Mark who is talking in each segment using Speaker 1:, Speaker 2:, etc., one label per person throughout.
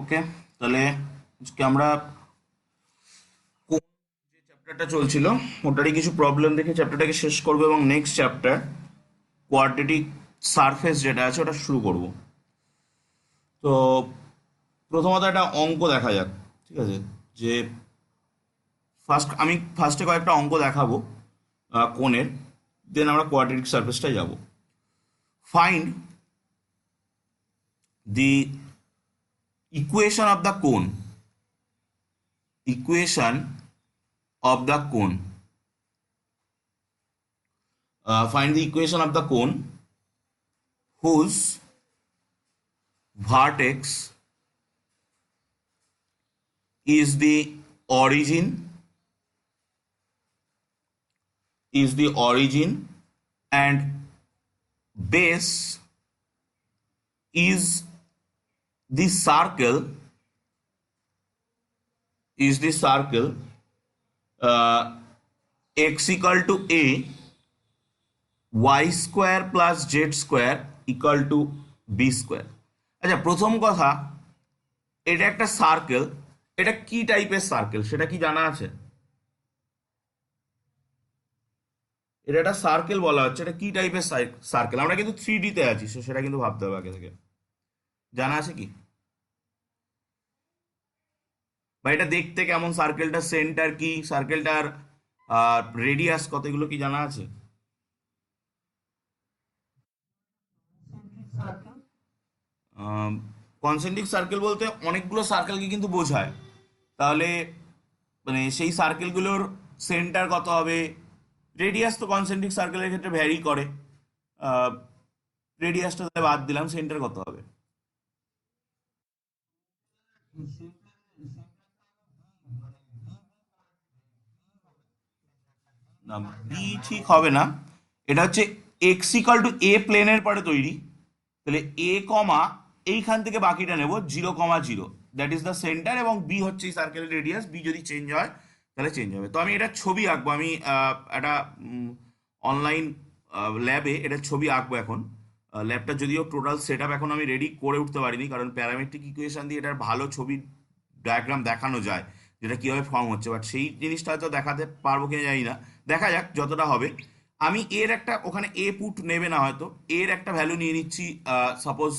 Speaker 1: ওকে, তাহলে আজকে আমরা কোন যে চ্যাপ্টারটা চলছিল ওটারই কিছু প্রবলেম দেখে চ্যাপ্টারটাকে শেষ করবো এবং নেক্সট চ্যাপ্টার কোয়াড্রেটিক সারফেস যেটা আছে ওটা শুরু করব। তো প্রথমত একটা অঙ্ক দেখা যাক, ঠিক আছে? যে আমি ফার্স্টে কয়েকটা অঙ্ক দেখাবো কোণের, দেন আমরা কোয়াড্রেটিক সারফেসটাই যাব। Find the equation of the কোণ, ইকুয়েশন অফ দ্য কোণ, find the equation of the cone whose vertex is the origin, and base is the circle, uh, x equal to a, y square plus z square equal to b square। আচ্ছা, প্রথম কথা, এটা একটা circle, এটা কি টাইপের circle সেটা কি জানা আছে? এটা একটা সার্কেল বলা হচ্ছে, এটা কি টাইপের সার্কেল? আমরা কিন্তু 3D তে আছি, সেটা কিন্তু ভাবতে হবে আগে থেকে। জানা আছে কি, বা এটা দেখতে কেমন, সার্কেলটা সেন্টার কি, সার্কেলটার রেডিয়াস কত, এগুলো কি জানা আছে? কনসেন্ট্রিক সার্কেল বলতে অনেকগুলো সার্কেলকে কিন্তু বোঝায়। তাহলে মানে সেই সার্কেলগুলোর সেন্টার কত হবে, রেডিয়াস তো কনসেন্ট্রিক সার্কেলের ক্ষেত্রে ভ্যারি করে, রেডিয়াসটা বাদ দিলাম, সেন্টার কত হবে? না, বি ঠিক হবে না। এটা হচ্ছে এক্স ইকাল টু এ প্লেনের পরে তৈরি। তাহলে এ কমা এইখান থেকে বাকিটা নেব 0,0, দ্যাট ইজ দ্য সেন্টার, এবং বি হচ্ছে এই সার্কেলের রেডিয়াস। বি যদি চেঞ্জ হয় তাহলে চেঞ্জ হবে। তো আমি এটা ছবি আঁকবো, আমি একটা অনলাইন ল্যাবে এটা ছবি আঁকবো এখন। ল্যাবটা যদিও টোটাল সেট আপ এখন আমি রেডি করে উঠতে পারিনি, কারণ প্যারামেট্রিক ইকুয়েশন দিয়ে এটার ভালো ছবির ডায়াগ্রাম দেখানো যায়, যেটা কিভাবে ফর্ম হচ্ছে, বাট সেই জিনিসটা হয়তো দেখাতে পারবো কিনা জানি না। দেখা যাক যতটা হবে। আমি এর একটা, ওখানে এ পুট নেবে না হয়তো, এর একটা ভ্যালু নিয়ে নিচ্ছি সাপোজ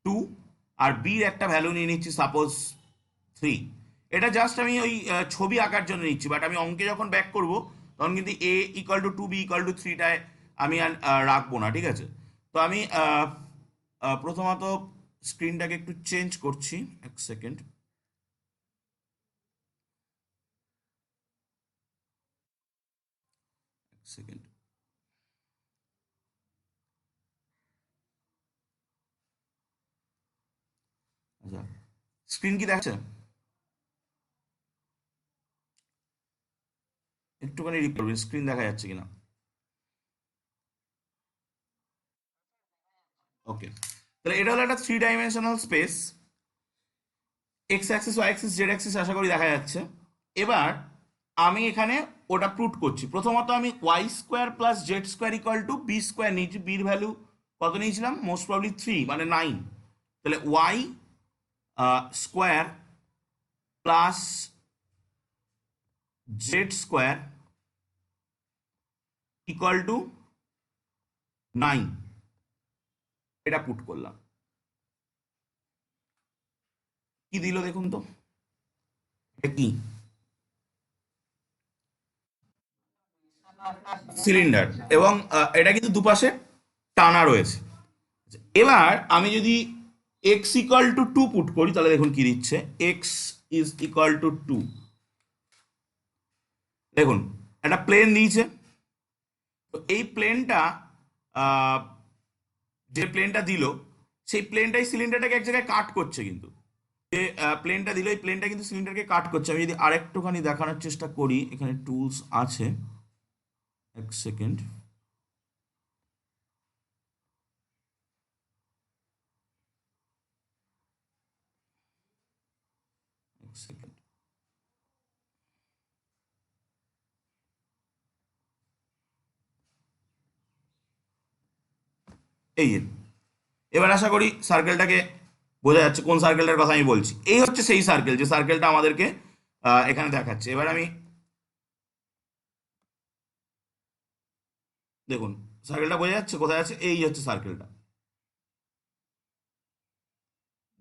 Speaker 1: 2, আর বির একটা ভ্যালু নিয়ে নিচ্ছি সাপোজ 3। এটা জাস্ট আমি ওই ছবি আঁকার জন্য নিচ্ছি, বাট আমি অঙ্কে যখন ব্যাক করব তখন কিন্তু A equal to 2, B equal to 3টায় আমি আর রাখবো না, ঠিক আছে? তো আমি প্রথমত স্ক্রিনটাকে একটু চেঞ্জ করছি, এক সেকেন্ড। সেকেন্ড। আচ্ছা, স্ক্রিন কি দেখছে? একটুখানি রিপ করবেন, স্ক্রিন দেখা যাচ্ছে কিনা। ওকে, তাহলে এটা হলো একটা 3 dimensional space. X axis, Y axis, Z axis আশা করি দেখা যাচ্ছে। এবার আমি এখানে ওটা প্রুট করছি। প্রথমত আমি Y square plus Z square equal to B square নিয়েছি। বির ভ্যালু কত নিয়েছিলাম? মোস্ট প্রবলি 3, মানে 9। তাহলে Y square plus Z square equal to 9, এটা পুট করলাম। কি দিল দেখুন তো, এটা কি? সিলিন্ডার, এবং এটা কিন্তু দুপাশে টানা রয়েছে। এবার আমি যদি এক্স ইকাল টু 2 পুট করি, তাহলে দেখুন কি দিচ্ছে, এক্স ইজ ইকাল টু 2। দেখুন, একটা প্লেন দিয়েছে। তো এই প্লেনটা, যে প্লেনটা দিল, সেই প্লেনটাই সিলিন্ডারটাকে এক জায়গায় কাট করছে কিন্তু। যে প্লেনটা দিল, এই প্লেনটা কিন্তু সিলিন্ডারকে কাট করছে। আমি যদি আরেকটুখানি দেখানোর চেষ্টা করি, এখানে টুলস আছে, এক সেকেন্ড। এক সেকেন্ড। এই যে, এবার আশা করি সার্কেলটাকে বোঝা যাচ্ছে কোন সার্কেলটার কথা আমি বলছি? এই হচ্ছে সেই সার্কেল যে সার্কেলটা আমাদেরকে এখানে দেখাচ্ছে। এবার আমি দেখুন, সার্কেলটা বোঝা যাচ্ছে কোথায় আছে? এই হচ্ছে সার্কেলটা,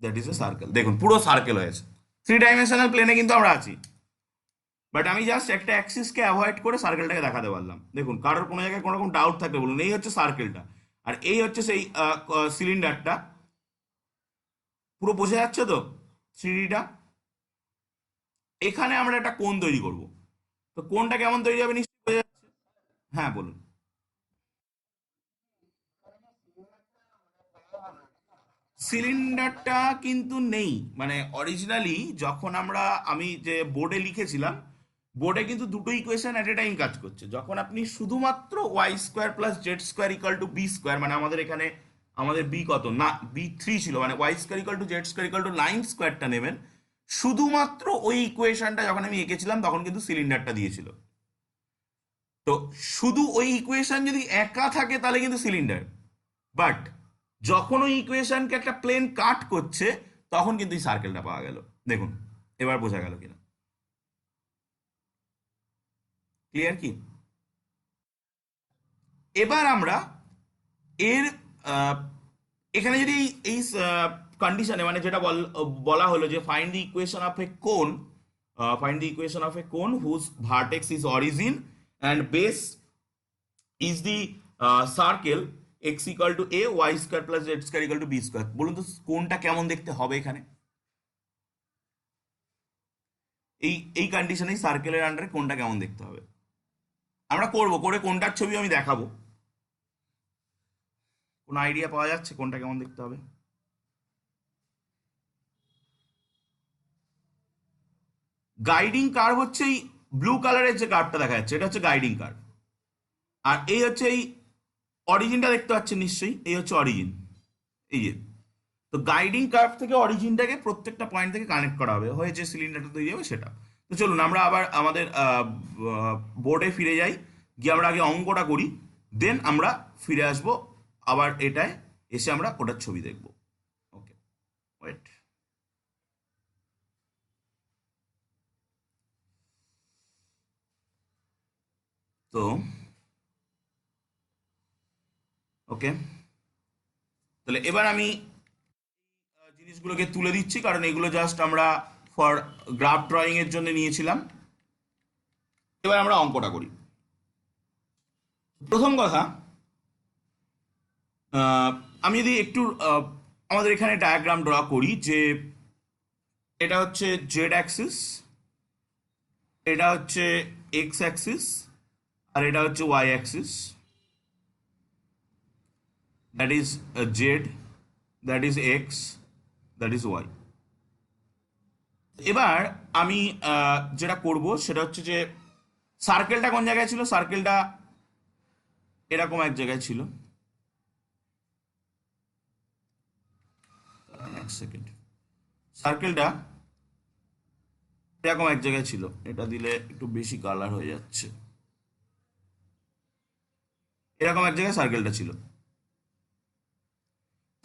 Speaker 1: দ্যাট ইজ এ সার্কেল। দেখুন পুরো সার্কেল হয়েছে। থ্রি ডাইমেনশনাল প্লেনে কিন্তু আমরা আছি, বাট আমি জাস্ট একটা অ্যাক্সিসকে অ্যাভয়েড করে সার্কেলটাকে দেখাতে পারলাম। দেখুন কারোর কোনো জায়গায় কোনো রকম ডাউট থাকলে বলুন। এই হচ্ছে সার্কেলটা, আর এই হচ্ছে সেই সিলিন্ডারটা। পুরো বোঝা যাচ্ছে তো থ্রিডিটা? এখানে আমরা একটা কোণ তৈরি করব। তো কোণটা কেমন তৈরি হবে নিশ্চয়ই বোঝা যাচ্ছে। হ্যাঁ বলুন। সিলিন্ডারটা কিন্তু নেই, মানে অরিজিনালি যখন আমি যে বোর্ডে লিখেছিলাম, বোর্ডে কিন্তু দুটো ইকুয়েশন এট এ টাইম কাজ করছে। যখন আপনি শুধুমাত্র Y square plus Z square equal to B square, মানে আমাদের এখানে আমাদের বি কত না, বি 3 ছিল, মানে Y square equal to Z square equal to 9 স্কোয়ারটা নেবেন, শুধুমাত্র ওই ইকুয়েশনটা যখন আমি এঁকেছিলাম তখন কিন্তু সিলিন্ডারটা দিয়েছিল। তো শুধু ওই ইকুয়েশন যদি একা থাকে তাহলে কিন্তু সিলিন্ডার, বাট যখন ওই ইকুয়েশনকে একটা প্লেন কাট করছে তখন কিন্তু এই সার্কেলটা পাওয়া গেল। দেখুন এবার বোঝা গেল কিনা, ক্লিয়ার কি? এবার আমরা এর আহ, এখানে যদি এই কন্ডিশনে, মানে যেটা বলা হলো যে find the equation of a cone, find the equation of a cone whose vertex is origin and base is the circle X equal to A Y square plus Z square equal to B square. বলুন তো কোনটা কেমন দেখতে হবে এখানে? এই কন্ডিশনে সার্কেলের আন্ডারে কোনটা কেমন দেখতে হবে আমরা করব, করে কোনটার ছবি আমি দেখাবো। কোনো আইডিয়া পাওয়া যাচ্ছে কোনটা কেমন দেখতে হবে? গাইডিং কার্ভ হচ্ছে এই ব্লু কালারের যে কার্ভটা দেখা যাচ্ছে, এটা হচ্ছে গাইডিং কার্ভ। আর এই হচ্ছে এই অরিজিনটা দেখতে পাচ্ছেন নিশ্চয়ই, এই হচ্ছে অরিজিন, এই যে। তো গাইডিং কার্ভ থেকে অরিজিনটাকে প্রত্যেকটা পয়েন্ট থেকে কানেক্ট করা হবে, হয়ে যে সিলিন্ডারটা তৈরি হবে সেটা। তো চলুন আমরা আবার আমাদের বোর্ডে ফিরে যাই, গিয়ে আমরা আগে অঙ্কটা করি, দেন আমরা ফিরে আসবো আবার এটায়, এসে আমরা ওটার ছবি দেখব। ওকে, ওয়েট। তো ওকে, তাহলে এবার আমি জিনিসগুলোকে তুলে দিচ্ছি, কারণ এগুলো জাস্ট আমরা ফর গ্রাফ ড্রয়িং এর জন্য নিয়েছিলাম। এবার আমরা অঙ্কটা করি। প্রথম কথা, আহ, আমি যদি একটু আমাদের এখানে ডায়াগ্রাম ড্র করি, যে এটা হচ্ছে জেড অ্যাক্সিস, এটা হচ্ছে এক্স অ্যাক্সিস, আর এটা হচ্ছে Y axis, that is Z, that is X, that is Y. এবার আমি যেটা করব সেটা হচ্ছে যে সার্কেলটা কোন জায়গায় ছিল, সার্কেলটা এরকম এক জায়গায় ছিল। এক সেকেন্ড, সার্কেলটা এরকম এক জায়গায় ছিল। এটা দিলে একটু বেশি কালার হয়ে যাচ্ছে। এরকম এক জায়গায় সার্কেলটা ছিল।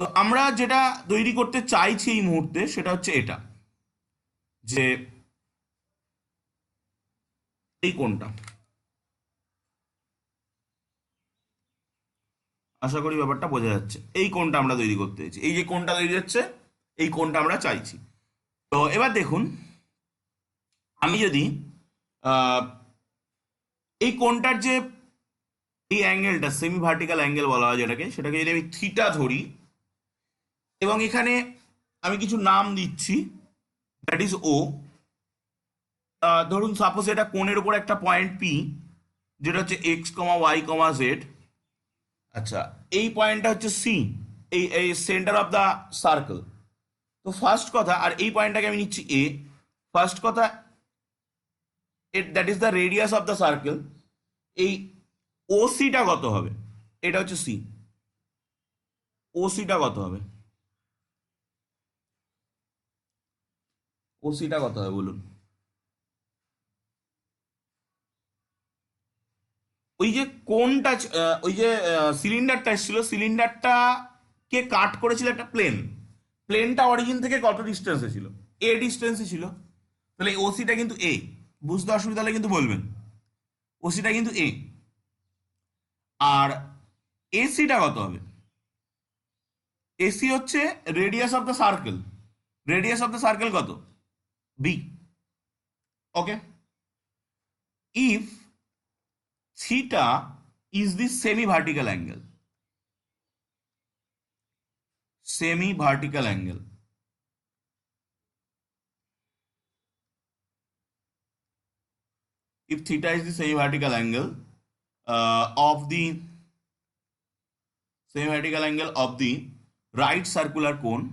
Speaker 1: তো আমরা যেটা তৈরি করতে চাইছি এই মুহূর্তে সেটা হচ্ছে এটা, যে এই কোণটা, আশা করি ব্যাপারটা বোঝা যাচ্ছে। এই কোণটা আমরা তৈরি করতে চাইছি, এই যে কোণটা তৈরি হচ্ছে এই কোণটা আমরা চাইছি। তো এবার দেখুন, আমি যদি আহ, এই কোণটার যে এই অ্যাঙ্গেলটা, সেমি ভার্টিক্যাল অ্যাঙ্গেল বলা হয় যেটাকে, সেটাকে যদি আমি থিটা ধরি, এবং এখানে আমি কিছু নাম দিচ্ছি, দ্যাট ইজ ও। ধরুন সাপোজ এটা কোণের উপর একটা পয়েন্ট পি, যেটা হচ্ছে এক্স কমা ওয়াই কমা জেড। আচ্ছা, এই পয়েন্টটা হচ্ছে সি, এই এই সেন্টার অফ দ্য সার্কেল। তো ফার্স্ট কথা, আর এই পয়েন্টটাকে আমি নিচ্ছি এ। ফার্স্ট কথা, that is the radius of the circle. এই ও সিটা কত হবে? এটা হচ্ছে সি, ও সিটা কত হবে? ও সিটা কত হবে বলুন? ওই যে কোনটা, ওই যে সিলিন্ডারটা এসেছিল, সিলিন্ডারটা কে কাট করেছিল একটা প্লেন, প্লেনটা অরিজিন থেকে কত ডিস্টেন্সে ছিল? এ ডিস্টেন্সে ছিল। তাহলে ওসিটা কিন্তু এ। বুঝতে অসুবিধা হলে কিন্তু বলবেন। ওসিটা কিন্তু এ। আর এসিটা কত হবে? এসি হচ্ছে radius of the circle. Radius of the circle কত? B. Okay. If theta is the semi vertical angle, semi vertical angle, if theta is the semi-vertical angle of the semi-vertical angle of the right circular cone,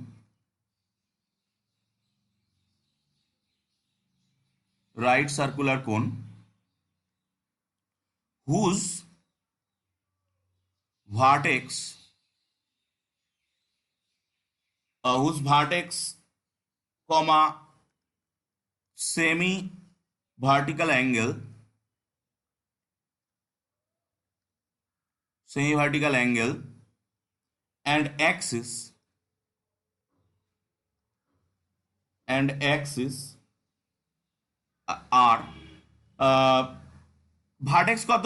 Speaker 1: right circular cone whose vertex comma semi vertical angle, semi vertical angle and axis are vertex কত?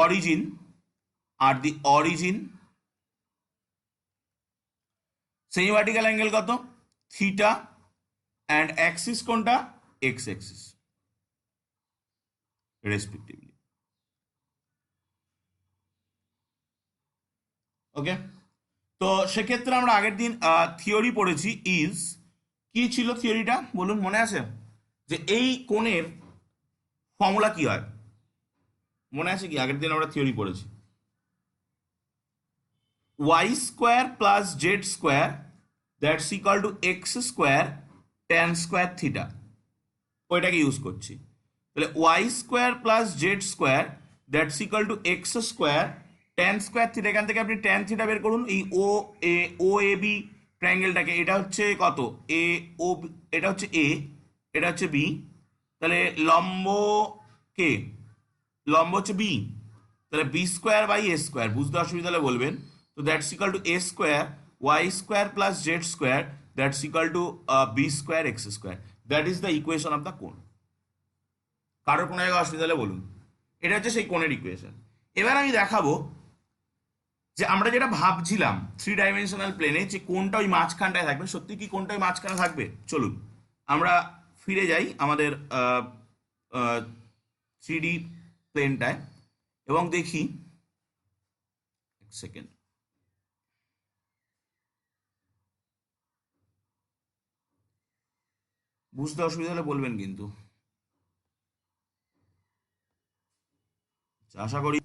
Speaker 1: origin, আর the origin semi vertical angle কত? theta and axis কোনটা? x axis respectively. ওকে। তো সেক্ষেত্রে আমরা আগের দিন theory পড়েছি। ইজ কি ছিল থিওরিটা বলুন, মনে আছে? যে এই কোণের ফর্মুলা কি হয়, মনে আছে কি? আগের দিন আমরা থিওরি পড়েছি Y square plus Z square that's equal to X square tan square theta, ওইটাকে ইউজ করছি। তাহলে Y square plus Z square that's equal to X square tan square theta. এখান থেকে আপনি ট্যান থিটা বের করুন। এই ও এ বি ট্রায়াঙ্গেলটাকে, এটা হচ্ছে কত? এ ও, এটা হচ্ছে এ, এটা হচ্ছে বি। তাহলে লম্ব কে? লম্ব হচ্ছে বি। তাহলে B square by A square, বুঝতে অসুবিধা হলে বলবেন। তো that's equal to A square Y square plus Z square that's equal to B square X square. That is the equation of the cone. কারোর কোনো জায়গায় অসুবিধা হলে বলুন। এটা হচ্ছে সেই কোণের ইকুয়েশন। এবার আমি দেখাবো যে আমরা যেটা ভাবছিলাম থ্রি ডাইমেনশনাল প্লেনে, যে কোণটা ওই মাঝখানটায় থাকবে, সত্যি কি কোণটা ওই মাঝখানে থাকবে? চলুন আমরা ফিরে যাই আমাদের থ্রি ডি প্লেনটায় এবং দেখি। এক সেকেন্ড। বুঝতে অসুবিধা হলে বলবেন কিন্তু। আশা করি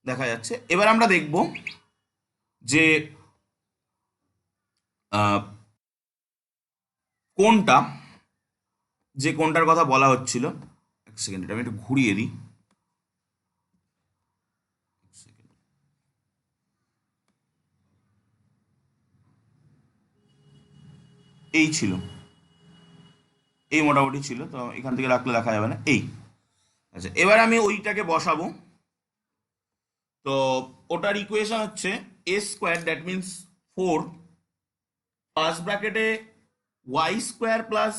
Speaker 1: দেখা যাচ্ছে। এবার আমরা দেখব যে কোনটা, যে কোনটার কথা বলা হচ্ছিল। এক সেকেন্ড, এটা আমি একটু ঘুরিয়ে দিই। এই ছিল, এই মোটামুটি ছিল। তো এখান থেকে রাখলে দেখা যাবে না। এই আচ্ছা, এবার আমি ওইটাকে বসাবো। তো ওটার ইকুয়েশন হচ্ছে A square, that means 4 first ব্র্যাকেটে Y square plus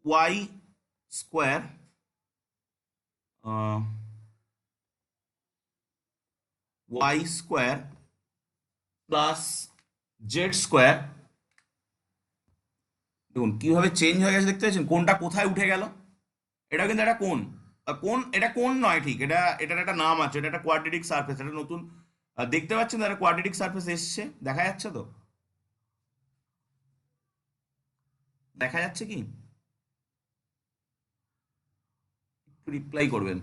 Speaker 1: Y square Y square plus Z square. দেখুন কিভাবে চেঞ্জ হয়ে গেছে, দেখতে পাচ্ছেন কোনটা কোথায় উঠে গেল। এটা কিন্তু একটা কোণ, কোণ, এটা কোণ নয় ঠিক, এটা এটার একটা নাম আছে, এটা একটা কোয়াড্রেটিক সারফেস। এটা নতুন দেখতে পাচ্ছেন, একটা কোয়াড্রেটিক সারফেস এসছে, দেখা যাচ্ছে তো? দেখা যাচ্ছে কি? একটু রিপ্লাই করবেন।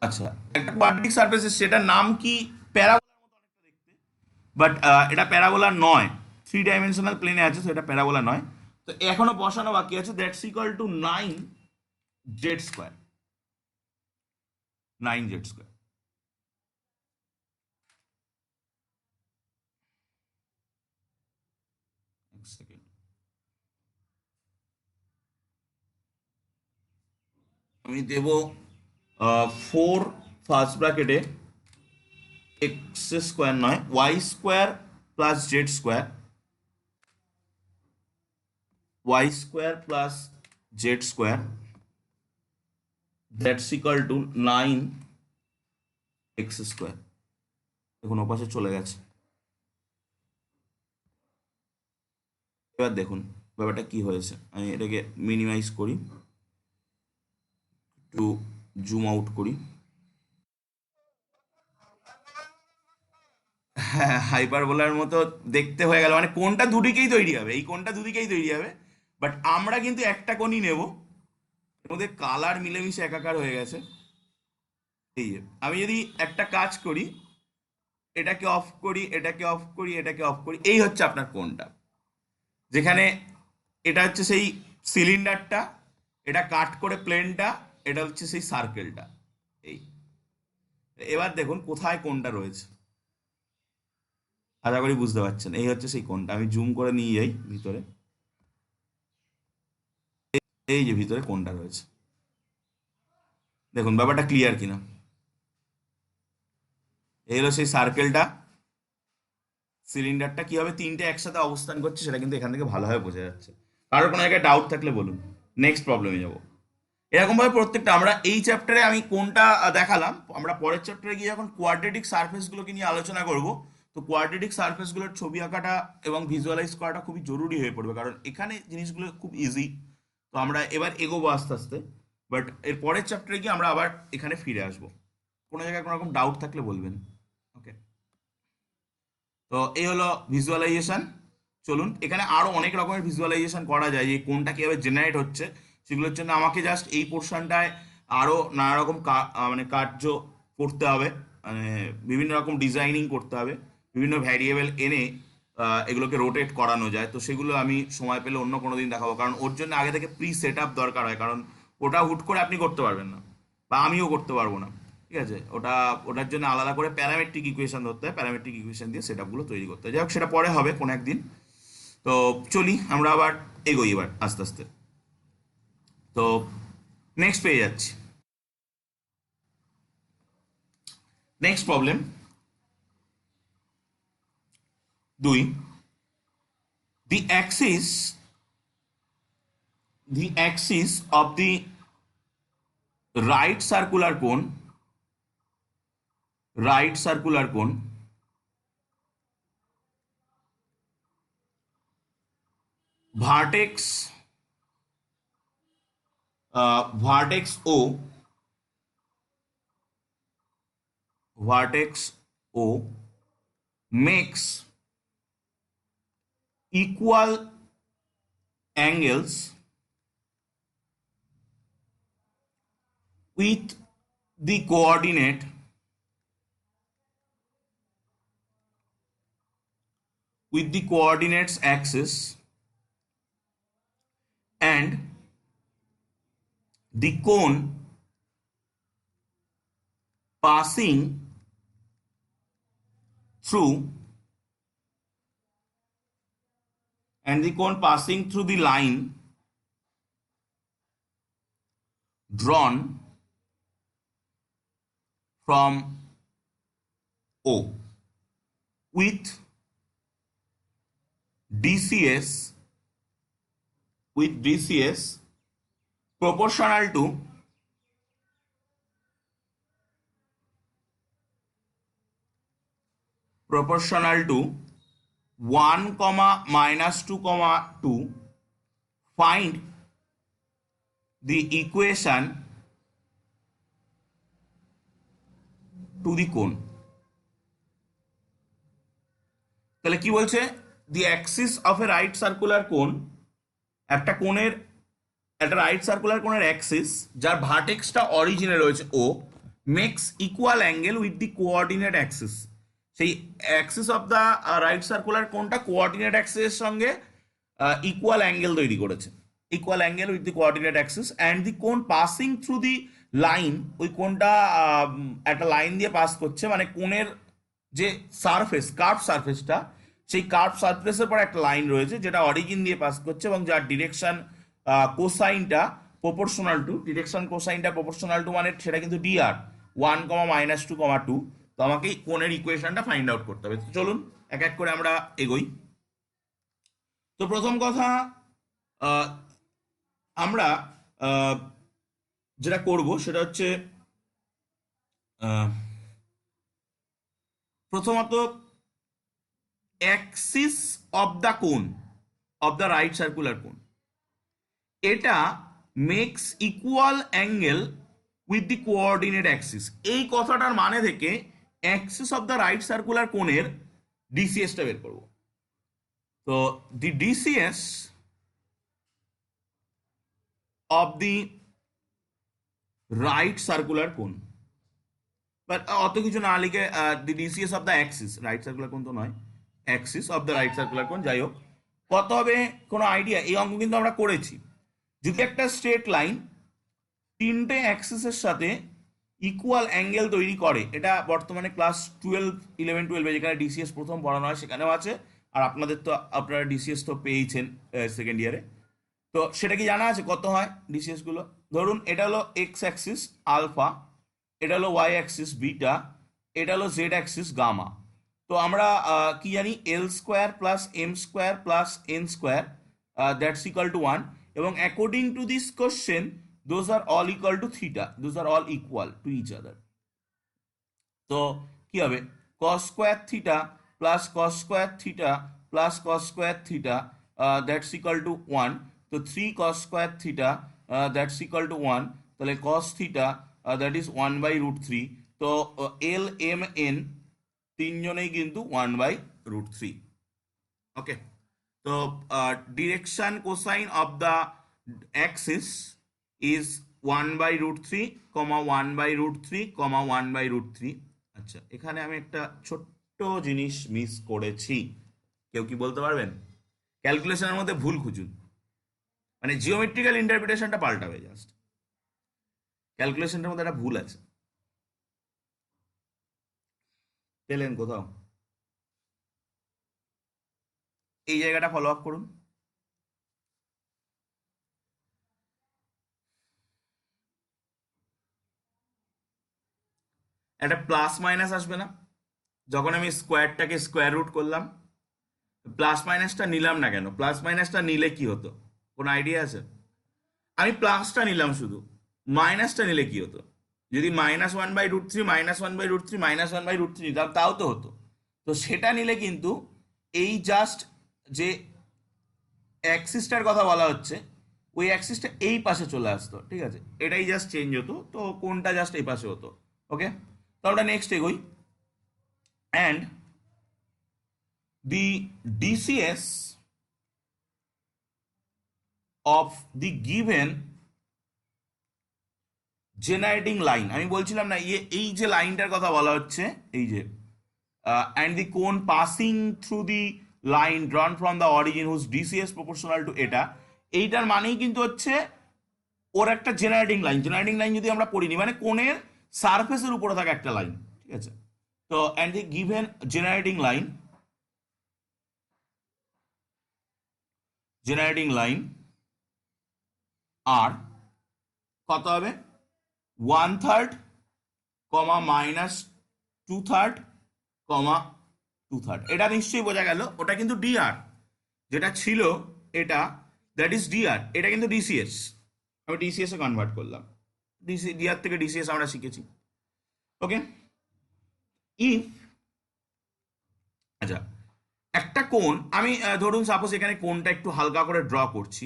Speaker 1: আচ্ছা, একটা কোয়াড্রেটিক সারফেস এসছে, এটার নাম কি? প্যারাবোলার মতো অনেকটা দেখতে, বাট এটা প্যারাবোলা নয়। থ্রি ডাইমেনশনাল প্লেনে আছে, তো এটা প্যারাবোলা নয়। তো এখনো বসানো বাকি আছে। That's equal to 9 Z square, 9 Z square. এক সেকেন্ড, আমি দেব 4 ফার্স্ট ব্র্যাকেটে এক্স স্কোয়ার নয়, Y square plus Z square, Y square plus Z square, that's equal to 9x square. দেখুন ওপাশে চলে গেছে। এবার দেখুন ব্যাপারটা কি হয়েছে, আমি এটাকে মিনিমাইজ করি, একটু জুম আউট করি। হ্যাঁ, হাইপারবোলার মতো দেখতে হয়ে গেল, মানে কোণটা দুদিকেই তৈরি হবে, এই কোণটা দুদিকেই তৈরি হবে, বাট আমরা কিন্তু একটা কোণই নেব, এর মধ্যে কালার মিলেমিশে একাকার হয়ে গেছে। এই যে আমি যদি একটা কাজ করি, এটাকে অফ করি, এটাকে অফ করি, এটাকে অফ করি, এই হচ্ছে আপনার কোণটা, যেখানে এটা হচ্ছে সেই সিলিন্ডারটা, এটা কাট করে প্লেনটা, এটা হচ্ছে সেই সার্কেলটা। এই এবার দেখুন কোথায় কোণটা রয়েছে, আশা করি বুঝতে পারছেন, এই হচ্ছে সেই কোণটা। আমি জুম করে নিয়ে যাই ভিতরে, এই যে ভিতরে কোণটা রয়েছে, দেখুন ব্যাপারটা ক্লিয়ার কিনা। এই হলো সেই সার্কেলটা, সিলিন্ডারটা কিভাবে তিনটে একসাথে অবস্থান করছে সেটা কিন্তু এখান থেকে ভালোভাবে বোঝা যাচ্ছে। কারোর কোনো জায়গায় ডাউট থাকলে বলুন, নেক্সট প্রবলেমে যাবো। এরকম ভাবে প্রত্যেকটা, আমরা এই চ্যাপ্টারে আমি কোনটা দেখালাম, আমরা পরের চ্যাপ্টারে গিয়ে যখন কোয়াড্রেটিক সারফেসগুলোকে নিয়ে আলোচনা করব, তো কোয়াড্রেটিক সারফেসগুলোর ছবি আঁকাটা এবং ভিজুয়ালাইজ করাটা খুবই জরুরি হয়ে পড়বে, কারণ এখানে জিনিসগুলো খুব ইজি। তো আমরা এবার এগোবো আস্তে আস্তে, বাট এর পরের চ্যাপ্টারে গিয়ে আমরা আবার এখানে ফিরে আসবো। কোনো জায়গায় কোনো রকম ডাউট থাকলে বলবেন। ওকে, তো এই হলো ভিজুয়ালাইজেশন। চলুন, এখানে আরো অনেক রকমের ভিজুয়ালাইজেশন করা যায়, যে কোনটা কিভাবে জেনারেট হচ্ছে সেগুলোর জন্য আমাকে জাস্ট এই পোর্শনটায় আরো নানা রকম মানে কার্য করতে হবে, মানে বিভিন্ন রকম ডিজাইনিং করতে হবে, বিভিন্ন ভ্যারিয়েবল এনে এগুলোকে রোটেট করানো যায়। তো সেগুলো আমি সময় পেলে অন্য কোনো দিন দেখাবো, কারণ ওর জন্য আগে থেকে প্রি সেট আপ দরকার হয়, কারণ ওটা হুট করে আপনি করতে পারবেন না, বা আমিও করতে পারবো না। ঠিক আছে, ওটার জন্য আলাদা করে প্যারামেট্রিক ইকুয়েশন ধরতে হয়, প্যারামেট্রিক ইকুয়েশন দিয়ে সেট আপগুলো তৈরি করতে হয়। যাই হোক, সেটা পরে হবে কোনো একদিন। তো চলি আমরা আবার এগোই এবার আস্তে আস্তে। তো নেক্সট পেয়ে যাচ্ছি, next problem 2, the axis of the right circular cone vertex O makes equal angles with the coordinates axis, and the cone passing through the line drawn from O with DCS proportional to 1, -2, 2. Find the equation to the cone. তাহলে কি বলছে, the axis of a right circular cone, একটা right circular কোনের Axis যার ভার্টেক্সটা অরিজিনে রয়েছে ও, makes equal angle with the coordinate axis. সেই axis of the right circular কোনটা কোঅর্ডিনেট অ্যাক্সিসের সঙ্গে ইকুয়াল অ্যাঙ্গেল তৈরি করেছে, equal angle with the coordinate axis, and the cone passing through the line, ওই কোনটা একটা লাইন দিয়ে পাস করছে, মানে কোনের যে সারফেস, কার্ভ সারফেসটা, সেই কার্ভ সারফেসের পর একটা লাইন রয়েছে যেটা অরিজিন দিয়ে পাস করছে, এবং যার ডিরেকশন কোসাইনটা প্রপোর্শনাল টু, মানে সেটা কিন্তু ডিআর 1, -2, 2। তো আমাকে কোণের ইকুয়েশনটা ফাইন্ড আউট করতে হবে। তো চলুন এক এক করে আমরা এগোই। তো প্রথম কথা, আহ, আমরা আহ, যেটা করব সেটা হচ্ছে আহ, প্রথমত axis of the cone of the right circular cone, এটা makes equal angle with the coordinate axis. এই কথাটার মানে থেকে axis of the right circular কোণের ডিসিএসটা বের করব। তো the DCs of the right circular cone, but অত কিছু না লিখে the DCs of the axis, right circular cone তো নয়, axis of the right circular cone, যাই হোক কত হবে কোনো আইডিয়া? এই অঙ্ক কিন্তু আমরা করেছি। যদি একটা স্ট্রেট লাইন তিনটে অ্যাক্সিসের সাথে ইকুয়াল অ্যাঙ্গেল তৈরি করে, এটা বর্তমানে ক্লাস 11-12 যেখানে ডিসিএস প্রথম পড়ানো হয় সেখানেও আছে, আর আপনাদের তো আপনারা ডিসিএস তো পেয়েছেন সেকেন্ড ইয়ারে। তো সেটা কি জানা আছে কত হয় ডিসিএস গুলো? ধরুন এটা হলো এক্স অ্যাক্সিস আলফা, এটা হলো ওয়াই অ্যাক্সিস বিটা, এটা হলো জেড অ্যাক্সিস গামা। তো আমরা কি জানি, L square plus M square plus N square that's equal to 1, এবং according to this question those are all equal to theta, those are all equal to each other. তো কি হবে, cos square theta plus cos square theta plus cos square theta that's equal to 1। তো 3 cos square theta that's equal to 1, তাহলে cos theta that is 1/√3। তো L M N তিনজনেই কিন্তু 1/√3। ওকে, তো direction cosine of the Axis is 1/√3, 1/√3, 1/√3। আচ্ছা, এখানে আমি একটা ছোট্ট জিনিস মিস করেছি, কেউ কি বলতে পারবেন? ক্যালকুলেশনের মধ্যে ভুল খুঁজুন, মানে জিওমেট্রিক্যাল ইন্টারপ্রিটেশনটা পাল্টাবে, জাস্ট ক্যালকুলেশনের মধ্যে একটা ভুল আছে, পেলেন কোথাও? এই জায়গাটা ফলো আপ করুন। একটা প্লাস মাইনাস আসবে না যখন আমি স্কোয়ারটাকে স্কোয়ার রুট করলাম? প্লাস মাইনাসটা নিলাম না কেন? প্লাস মাইনাসটা নিলে কি হতো, কোনো আইডিয়া আছে? আমি প্লাসটা নিলাম শুধু, মাইনাসটা নিলে কি হতো? যদি -1/√3 -1/√3 -1/√3 নিতাম তাও তো হতো। তো সেটা নিলে কিন্তু এই জাস্ট যে অ্যাক্সিসটার কথা বলা হচ্ছে, ওই অ্যাক্সিসটা এই পাশে চলে আসতো, ঠিক আছে? এটাই জাস্ট চেঞ্জ হতো, তো কোনটা জাস্ট এই পাশে হতো। ওকে, তো আমরা নেক্সট এগোই। And the DCS of the given generating line, আমি বলছিলাম না এই যে লাইনটার কথা বলা হচ্ছে, এই যে and the cone passing through the line drawn from the origin whose DCS proportional to এটা, এইটার মানেই কিন্তু হচ্ছে ওর একটা জেনারেটিং লাইন। জেনারেটিং লাইন যদি আমরা পড়িনি, মানে কোণের সারফেসের উপরে থাকা একটা লাইন, ঠিক আছে? তো and the given generating line আর কত হবে, 1/3, -2/3, 2/3। এটা নিশ্চয়ই বোঝা গেল, ওটা কিন্তু ডিআর যেটা ছিল, এটা দ্যাট ইজ ডিআর, এটা কিন্তু ডিসিএস। আমি ডিসিএস এ কনভার্ট করলাম, ডিআর থেকে ডিসিএস আমরা শিখেছি। ওকে, ইফ, আচ্ছা একটা কোণ আমি ধরুন সাপোজ এখানে কোণটা একটু হালকা করে ড্র করছি,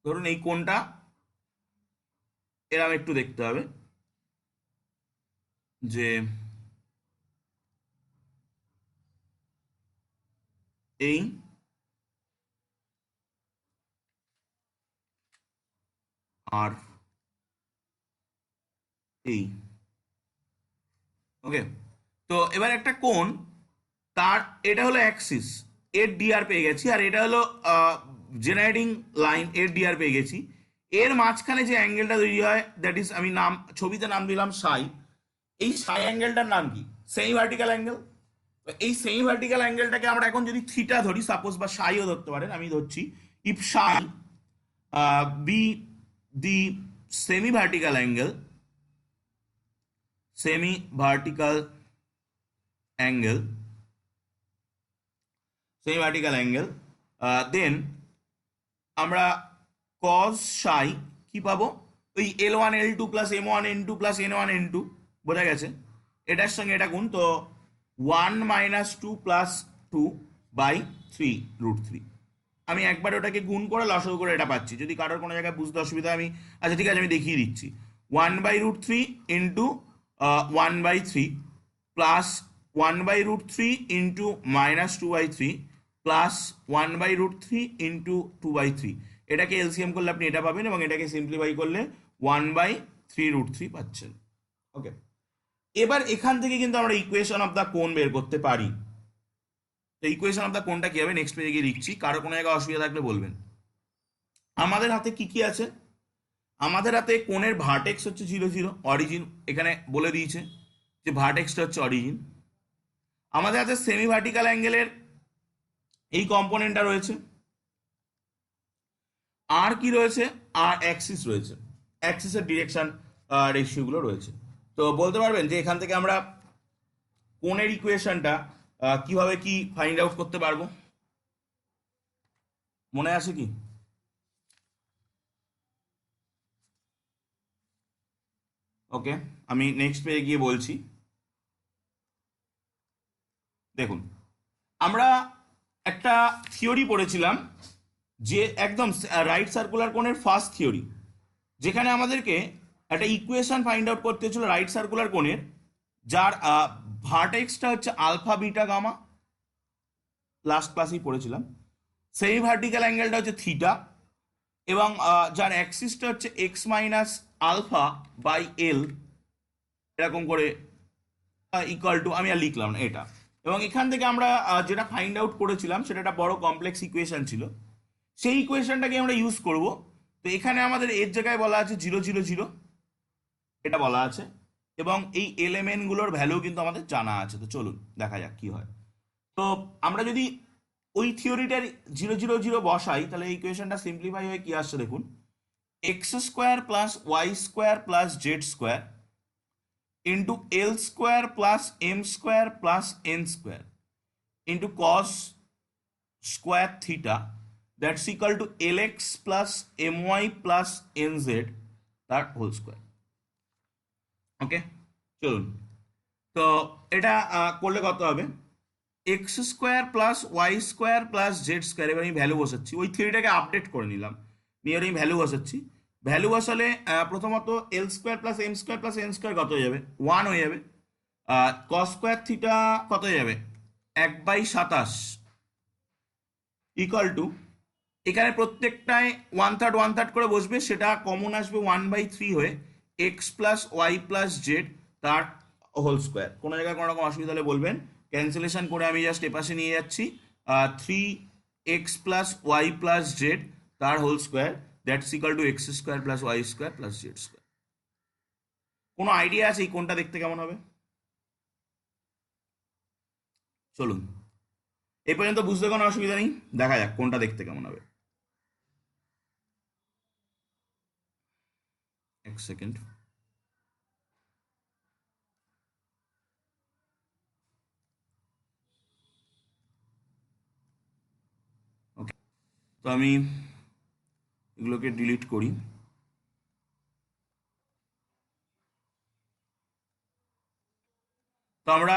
Speaker 1: ধরুন এই কোণটা এরকম একটু দেখতে হবে যে এই আর এই, ওকে। তো এবার একটা কোণ, তার এটা হলো অ্যাক্সিস, এর ডিআর পেয়ে গেছি, আর এটা হলো জেনারেটিং লাইন, এর ডিআর পেয়ে গেছি। এর মাঝখানে যে অ্যাঙ্গেলটা তৈরি হয় দ্যাট ইজ, আমি নাম ছবিতে নাম দিলাম সাই। এই সাই অ্যাঙ্গেলটার নাম কি? Semi vertical angle. এই সেমি ভার্টিক্যাল অ্যাঙ্গেলটাকে আমরা এখন যদি থিটা ধরি সাপোজ, বা সাইও ধরতে পারেন, আমি ধরছি if psi be the semi vertical angle, semi vertical angle, then আমরা কজ সাই কি পাবো, ওই L1 L2 plus M1 N2 plus N1 N2, বোঝা গেছে, এটার সঙ্গে এটা গুণ, তো 1 - 2 + 2/3 আমি একবার ওটাকে গুণ করে লসাগু করে এটা পাচ্ছি। যদি কারোর কোনো জায়গায় বুঝতে অসুবিধা আমি, আচ্ছা ঠিক আছে আমি দেখিয়ে দিচ্ছি। 1/√3 into 1/3 plus 1/√3 into -2/3 plus 1/√3 into 2/3, এটাকে এলসিএম করলে আপনি এটা পাবেন এবং এটাকে সিম্পলিফাই করলে 1/3√3 পাচ্ছেন। ওকে, এবার এখান থেকে কিন্তু আমরা ইকুয়েশন অফ দ্য কোণ বের করতে পারি। তো ইকুয়েশন অফ দ্য কোণটা কি হবে নেক্সট পেজে গিয়ে লিখছি, কারো কোনো জায়গায় অসুবিধা থাকলে বলবেন। আমাদের হাতে কি কি আছে, আমাদের হাতে কোণের ভার্টেক্স হচ্ছে 0 0, অরিজিন এখানে বলে দিয়েছে যে ভার্টেক্সটা হচ্ছে অরিজিন। আমাদের হাতে সেমি ভার্টিক্যাল অ্যাঙ্গেলের এই কম্পোনেন্টটা রয়েছে, আর কি রয়েছে, আর অ্যাক্সিস রয়েছে, অ্যাক্সিসের ডিরেকশন রেশিওগুলো রয়েছে। তো বলতে পারবেন যে এখান থেকে আমরা কোণের ইকুয়েশনটা কিভাবে কি ফাইন্ড আউট করতে পারবো, মনে আছে কি? ওকে, আমি নেক্সট পেজে গিয়ে বলছি। দেখুন, আমরা একটা থিওরি পড়েছিলাম যে একদম রাইট সার্কুলার কোণের ফার্স্ট থিওরি, যেখানে আমাদেরকে একটা ইকুয়েশন ফাইন্ড আউট করতে হচ্ছিল রাইট সার্কুলার কোণের, যার ভার্টেক্সটা হচ্ছে আলফা বিটা গামা, লাস্ট ক্লাসেই পড়েছিলাম। সেমি ভার্টিক্যাল অ্যাঙ্গেলটা হচ্ছে থিটা, এবং যার অ্যাক্সিসটা হচ্ছে X minus alpha by L, এরকম করে ইকুয়াল টু, আমি আর লিখলাম না এটা। এবং এখান থেকে আমরা যেটা ফাইন্ড আউট করেছিলাম সেটা একটা বড় কমপ্লেক্স ইকুয়েশন ছিল, সেই ইকুয়েশনটাকে আমরা ইউজ করব। তো এখানে আমাদের এর জায়গায় বলা আছে 0 0 0, এটা বলা আছে, এবং এই এলিমেন্ট গুলোর ভ্যালু কিন্তু আমাদের জানা আছে। তো চলুন দেখা যাক কি হয়। তো আমরা যদি ওই থিওরিটার 0 0 0 বসাই, তাহলে এই ইকুয়েশনটা সিম্পলিফাই হয়ে কি আসছে দেখুন, x² plus y² plus z² into L² plus M² plus N² into cos square theta, that's equal two LX plus MY plus NZ তার হোল স্কোয়ার। ওকে, চলুন। তো এটা করলে কত হবে, x² plus y² plus z², এবার আমি ভ্যালু বসাচ্ছি, ওই থিওরিটাকে আপডেট করে নিলাম, নিয়ে আমি ভ্যালু বসাচ্ছি। ভ্যালু বসালে প্রথমত L² plus M² plus N² কত হয়ে যাবে, 1 হয়ে যাবে। cos স্কোয়ার থিটা কত হয়ে যাবে, 1/27 ইকুয়াল টু, এখানে প্রত্যেকটায় 1/3 করে বসবে, সেটা কমন আসবে 1/3 হয়ে X plus Y plus Z তার হোল স্কোয়ার। কোনো জায়গায় কোনো রকম অসুবিধা হলে বলবেন, ক্যান্সেলেশন করে আমি জাস্ট এপাশে নিয়ে যাচ্ছি, 3x plus Y plus Z তার whole square, that's equal to x² plus y² plus z²। কোনো আইডিয়া আছে এই কোনটা দেখতে কেমন হবে? চলুন, এই পর্যন্ত বুঝতে কোনো অসুবিধা নেই, দেখা যাক কোনটা দেখতে কেমন হবে। এক সেকেন্ড। ওকে, তো আমি এগুলোকে ডিলিট করি। তো আমরা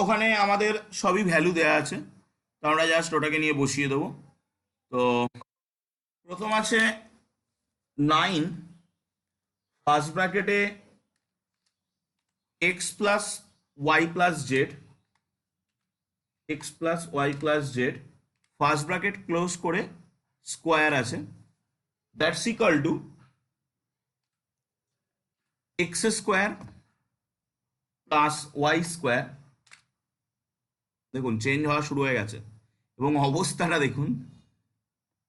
Speaker 1: ওখানে আমাদের সবই ভ্যালু দেওয়া আছে, তো আমরা জাস্ট ওটাকে নিয়ে বসিয়ে দেবো। তো প্রথম আছে 9 ফার্স্ট ব্র্যাকেটে X plus Y plus Z, x plus Y plus Z first bracket close করে স্কোয়ার আছে, that's equal to x² plus y²। দেখুন চেঞ্জ হওয়া শুরু হয়ে গেছে, এবং অবস্থাটা দেখুন,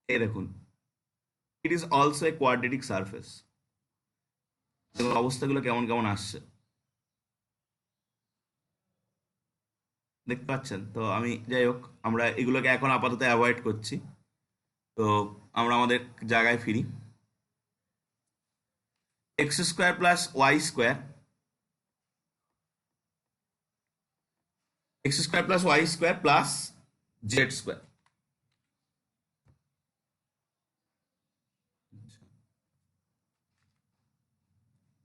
Speaker 1: এই দেখুন, it is also a quadratic surface. অবস্থাগুলো কেমন কেমন আসছে দেখতে পাচ্ছেন। তো আমি যাই হোক, আমরা এগুলোকে এখন আপাতত অ্যাভয়েড করছি। তো আমরা আমাদের জায়গায় ফিরি। x² plus y² X square plus Y square plus Z square.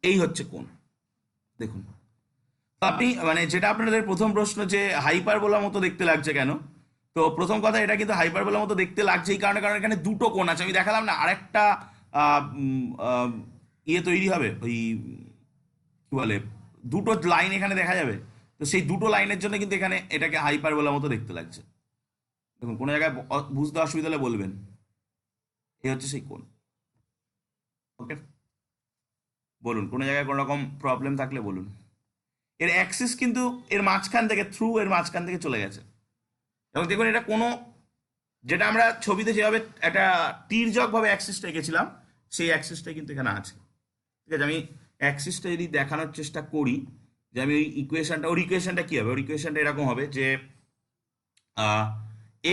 Speaker 1: এই হচ্ছে কোণ। দেখুন, আপনি মানে যেটা আপনাদের প্রথম প্রশ্ন যে হাইপারবোলার মতো দেখতে লাগছে কেন, তো প্রথম কথা এটা কিন্তু হাইপারবোলার মতো দেখতে লাগছে এই কারণে, কারণ এখানে দুটো কোণ আছে। আমি দেখালাম না আরেকটা আহ, উম, আহ, ইয়ে তৈরি হবে, ওই কি বলে, দুটো লাইন এখানে দেখা যাবে। তো সেই দুটো লাইনের জন্য কিন্তু এখানে এটাকে হাইপারবোলার মতো দেখতে লাগছে। দেখুন, কোনো জায়গায় বুঝতে অসুবিধা হলে বলবেন। এই হচ্ছে সেই কোণ। ওকে, বলুন কোনো জায়গায় কোনো রকম প্রবলেম থাকলে বলুন। এর অ্যাক্সিস কিন্তু এর মাঝখান থেকে, থ্রু এর মাঝখান থেকে চলে গেছে। এবং দেখুন এটা কোনো, যেটা আমরা ছবিতে যেভাবে একটা তির্যক ভাবে অ্যাক্সিসটা এঁকেছিলাম, সেই অ্যাক্সিসটাই কিন্তু এখানে আছে। ঠিক আছে, আমি অ্যাক্সিসটা যদি দেখানোর চেষ্টা করি, যে আমি ওই ইকুয়েশনটা, ওর ইকুয়েশনটা কি হবে, ওর ইকুয়েশনটা এরকম হবে যে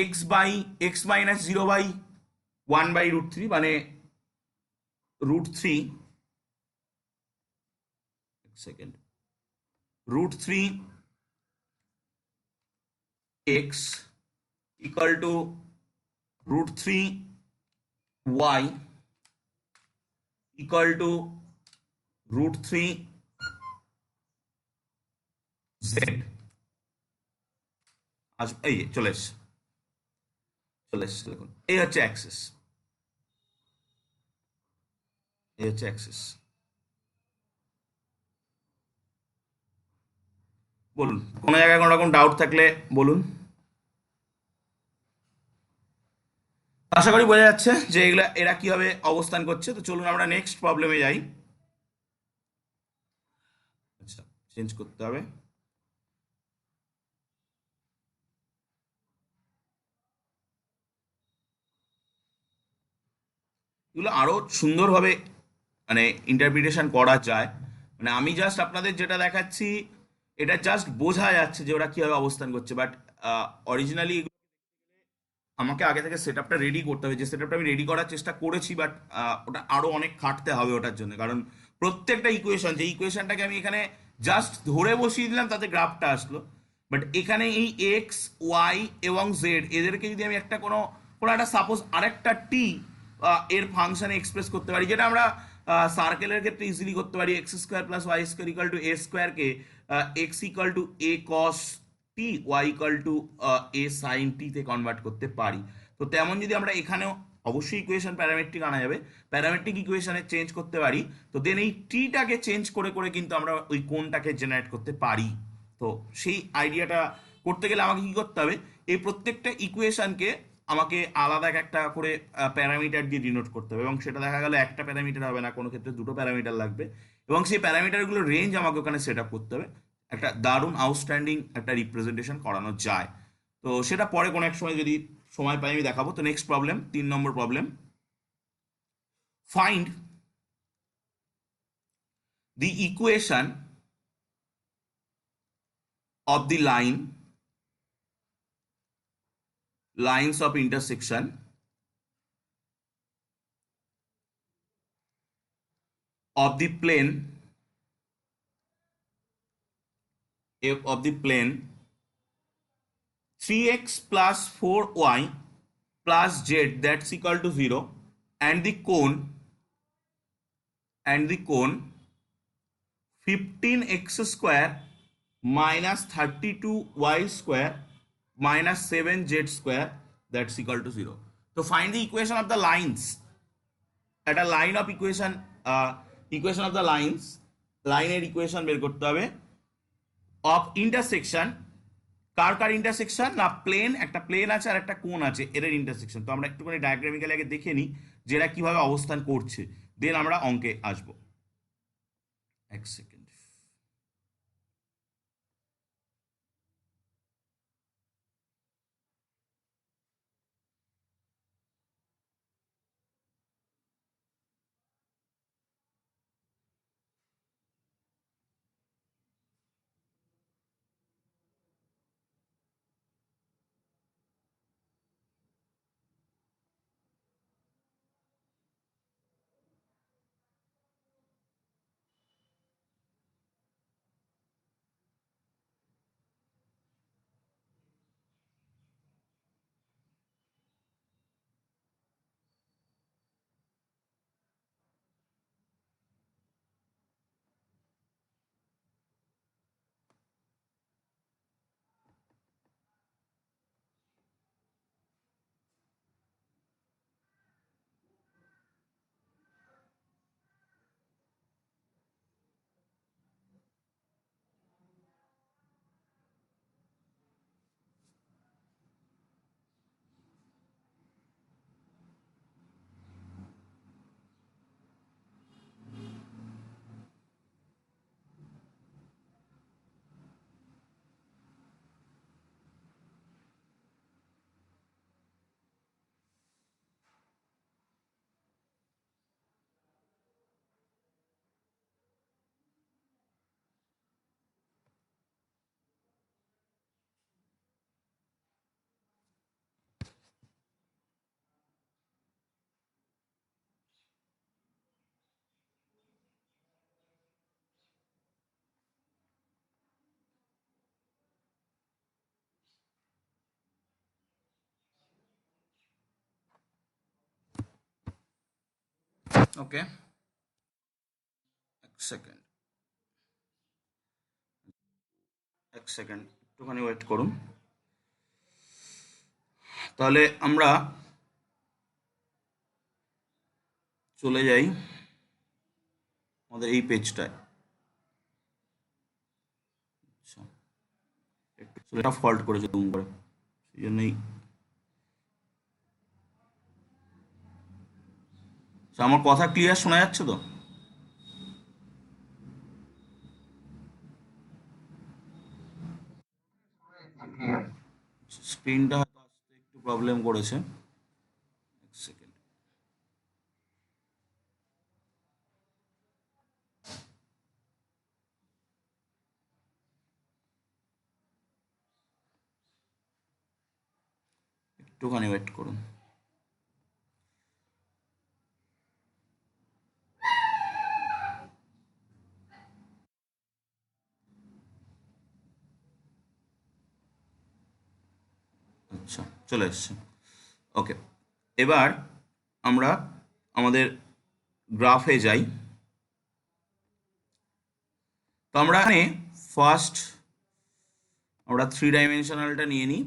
Speaker 1: X by X minus zero by one by root three, মানে root three, second, root three X equal to root three Y equal to root three Z. আজ এই যে চলে এসছে, চলে এসছে, দেখুন এই হচ্ছে অ্যাক্সিস, এই হচ্ছে অ্যাক্সিস। বলুন কোনো জায়গায় কোনো রকম ডাউট থাকলে বলুন। আশা করি বোঝা যাচ্ছে যে এগুলা এরা কিভাবে অবস্থান করছে। তো চলুন আমরা নেক্সট প্রবলেমে যাই। আচ্ছা, চেঞ্জ করতে হবে। এগুলো আরো সুন্দরভাবে মানে ইন্টারপ্রিটেশন করা যায়। মানে আমি জাস্ট আপনাদের যেটা দেখাচ্ছি, এটা জাস্ট বোঝা যাচ্ছে যে ওরা কিভাবে অবস্থান করছে, বাট অরিজিনালি আমাকে আগে থেকে সেট আপটা রেডি করতে হবে। যে সেট আপটা আমি রেডি করার চেষ্টা করেছি, বাট ওটা আরো অনেক খাটতে হবে ওটার জন্য, কারণ প্রত্যেকটা ইকুয়েশন, যে ইকুয়েশনটাকে আমি এখানে জাস্ট ধরে বসিয়ে দিলাম তাতে গ্রাফটা আসলো, বাট এখানে এই এক্স ওয়াই এবং জেড এদেরকে যদি আমি একটা কোনো কোনো একটা সাপোজ আরেকটা টি এর ফাংশনে এক্সপ্রেস করতে পারি, যেটা আমরা সার্কেলের ক্ষেত্রে ইজিলি করতে পারি, X square plus Y square equal to A স্কোয়ারকে X equal to A cos T, Y equal to A sine T তে কনভার্ট করতে পারি। তো তেমন যদি আমরা এখানেও, অবশ্যই ইকুয়েশন প্যারামেট্রিক আনা যাবে, প্যারামেট্রিক ইকুয়েশনে চেঞ্জ করতে পারি, তো দেন এই টিটাকে চেঞ্জ করে করে কিন্তু আমরা ওই কোণটাকে জেনারেট করতে পারি। তো সেই আইডিয়াটা করতে গেলে আমাকে কি করতে হবে, এই প্রত্যেকটা ইকুয়েশনকে আমাকে আলাদা একটা করে প্যারামিটার দিয়ে ডিনোট করতে হবে, এবং সেটা দেখা গেল একটা প্যারামিটার হবে না, কোনো ক্ষেত্রে দুটো প্যারামিটার লাগবে, এবং সেই প্যারামিটারগুলোর রেঞ্জ আমাকে ওখানে সেট আপ করতে হবে। একটা দারুণ আউটস্ট্যান্ডিং একটা রিপ্রেজেন্টেশন করানো যায়। তো সেটা পরে কোনো এক সময় যদি সময় পাই আমি দেখাবো। তো next problem, 3 number problem, find the equation of the lines of intersection of the plane of the plane 3x plus 4y plus z that's equal to 0, and the cone 15x square minus 32y square minus 7z square that's equal to 0. So find the equation of the lines. At a line of equation, equation of the lines, লাইনের equation বের করতে হবে of intersection. Car car intersection না, plane, একটা plane আছে আর একটা কোণ আছে, এদের ইন্টারসেকশন। তো আমরা একটুখানি ডায়াগ্রামিক্যালি আগে দেখে নিই যে এরা কিভাবে অবস্থান করছে, দেন আমরা অঙ্কে আসবো। এক সেকেন্ড। ওকে, এক সেকেন্ড একটুখানি ওয়েট করুন। তাহলে আমরা চলে যাই আমাদের এই পেজটায়। আচ্ছা, একটু ফল্ট করেছে দুম করে, সেই জন্যই। আমার কথা ক্লিয়ার শোনা যাচ্ছে তো? স্ক্রিনটা হয়তো আসতে একটু প্রবলেম করেছে। এক সেকেন্ড। একটুখানি ওয়েট করুন। আচ্ছা, চলে এসছে। ওকে, এবার আমরা আমাদের গ্রাফে যাই। তো আমরা এখানে ফার্স্ট আমরা 3 ডাইমেনশনালটা নিয়ে নিই।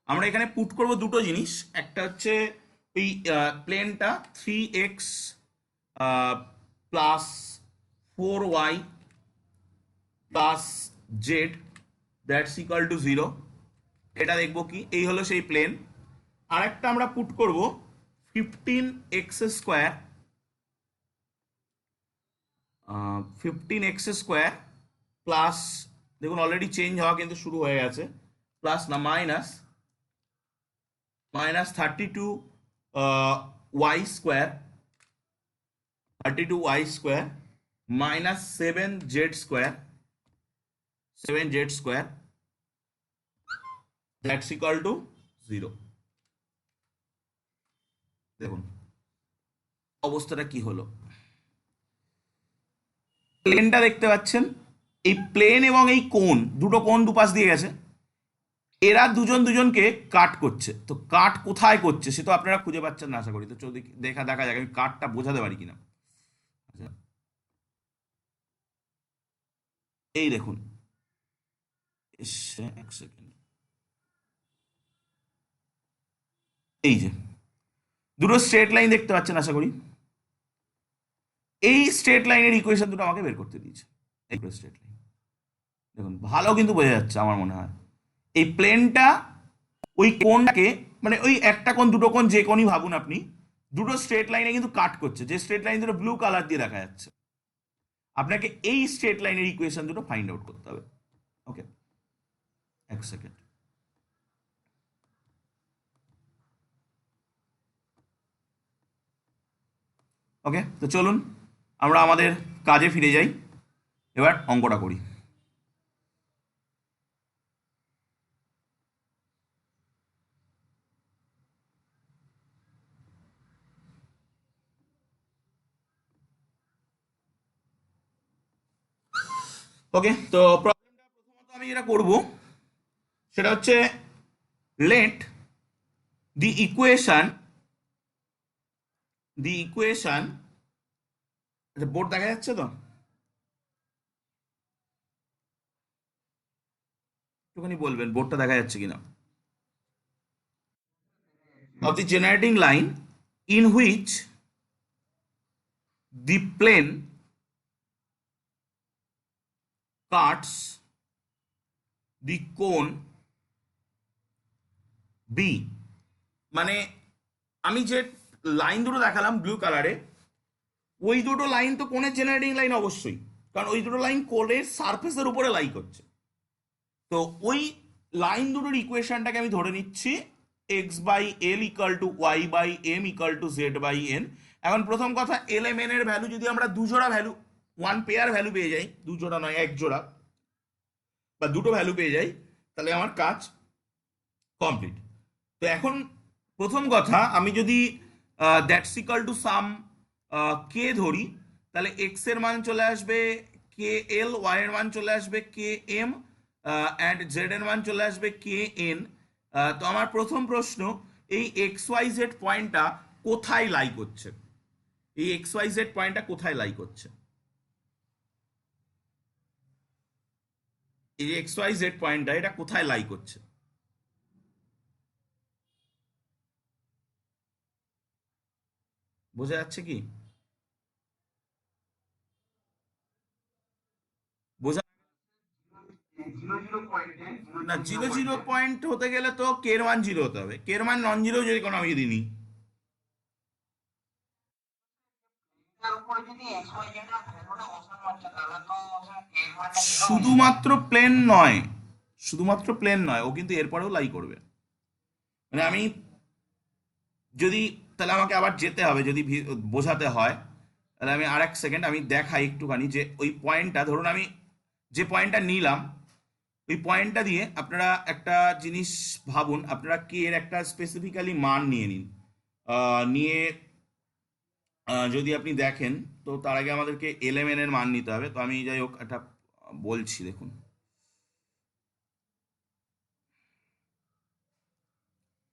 Speaker 1: আমরা এখানে পুট করব দুটো জিনিস। একটা হচ্ছে এই প্লেনটা 3x plus 4y plus Z that's equal to 0। এটা দেখবো কি, এই হলো সেই প্লেন। আরেকটা আমরা পুট করব 15x² 15x² প্লাস, দেখুন অলরেডি চেঞ্জ হওয়া কিন্তু শুরু হয়ে গেছে, প্লাস না minus -32y² 32y² minus 7z² that's equal to 0। দেখুন অবস্থাটা কি হলো। প্লেনটা দেখতে পাচ্ছেন, এই প্লেন এবং এই কোণ, দুটো কোণ দুপাশ দিয়ে গেছে, এরা দুজন দুজনকে কাট করছে। তো কাট কোথায় করছে সে তো আপনারা খুঁজে পাচ্ছেন না আশা করি। তো দেখা যাক আমি কাটটা বোঝাতে পারি কিনা। আচ্ছা, এই দেখুন এসছে, এক সেকেন্ড। এই যে দুটো স্ট্রেট লাইন দেখতে পাচ্ছেন আশা করি। এই স্ট্রেট লাইনের ইকুয়েশন দুটো আমাকে বের করতে দিয়েছে। এই স্ট্রেট লাইন দেখুন ভালো কিন্তু বোঝা যাচ্ছে আমার মনে হয়। এই প্লেনটা ওই কোণটাকে, মানে ওই একটা কোণ দুটো কোণ যে কোণই ভাবুন আপনি, দুটো স্ট্রেট লাইনে কিন্তু কাট করছে। যে স্ট্রেট লাইন দুটো ব্লু কালার দিয়ে দেখা যাচ্ছে, আপনাকে এই স্ট্রেট লাইনের ইকুয়েশন দুটো ফাইন্ড আউট করতে হবে। ওকে, এক সেকেন্ড। ওকে, তো চলুন আমরা আমাদের কাজে ফিরে যাই, এবার অঙ্কটা করি। ওকে, তো প্রবলেমটা প্রথমত আমি যেটা করব সেটা হচ্ছে লেট দি ইকুয়েশন আচ্ছা, বোর্ড দেখা যাচ্ছে তো? একটুখানি বলবেন বোর্ডটা দেখা যাচ্ছে কিনা। Of the generating line in which the plane cuts the cone B। মানে আমি যে লাইন দুটো দেখালাম ব্লু কালারে, ওই দুটো লাইন তো কোণের জেনারেটিং লাইন অবশ্যই, কারণ ওই দুটো লাইন কোণের সারফেসের উপরে লাই করছে। তো ওই লাইন দুটোর ইকুয়েশনটাকে আমি ধরে নিচ্ছি x/l = y/m = z/n। এখন প্রথম কথা, এল এম এন এর ভ্যালু যদি আমরা দুজোড়া ভ্যালু, ওয়ান পেয়ার ভ্যালু পেয়ে যাই, দুজোড়া নয় এক জোড়া বা দুটো ভ্যালু পেয়ে যাই, তাহলে আমার কাজ কমপ্লিট। তো এখন প্রথম কথা, আমি যদি দ্যাটস ইকাল টু সাম কে ধরি, তাহলে এক্স এর মান চলে আসবে কে এল, ওয়াই এর মান চলে আসবে কে এম, অ্যান্ড জেড এর মান চলে আসবে কে এন। তো আমার প্রথম প্রশ্ন, এই এক্স ওয়াই জেড পয়েন্টটা কোথায় লাই করছে? এই এক্স ওয়াই জেড পয়েন্টটা কোথায় লাই করছে? এই এক্স ওয়াই জেড পয়েন্টটা এটা কোথায় লাই করছে? বোঝা যাচ্ছে কি? বোঝা না, জিরো জিরো পয়েন্ট হতে গেলে তো কের মান জিরো হতে হবে। কের মান নন জিরো যদি কোনো আমি যদি নিই, শুধুমাত্র প্লেন নয়, শুধুমাত্র প্লেন নয়, ও কিন্তু এরপরেও লাই করবে। মানে আমি যদি, তাহলে আমাকে আবার যেতে হবে যদি বোঝাতে হয়, তাহলে আমি আর এক সেকেন্ড আমি দেখাই একটুখানি যে ওই পয়েন্টটা, ধরুন আমি যে পয়েন্টটা নিলাম, ওই পয়েন্টটা দিয়ে আপনারা একটা জিনিস ভাবুন, আপনারা কে এর একটা স্পেসিফিক্যালি মান নিয়ে নিন। নিয়ে যদি আপনি দেখেন, তো তার আগে আমাদেরকে এলএমএন এর মান নিতে হবে। তো আমি যাই হোক একটা বলছি, দেখুন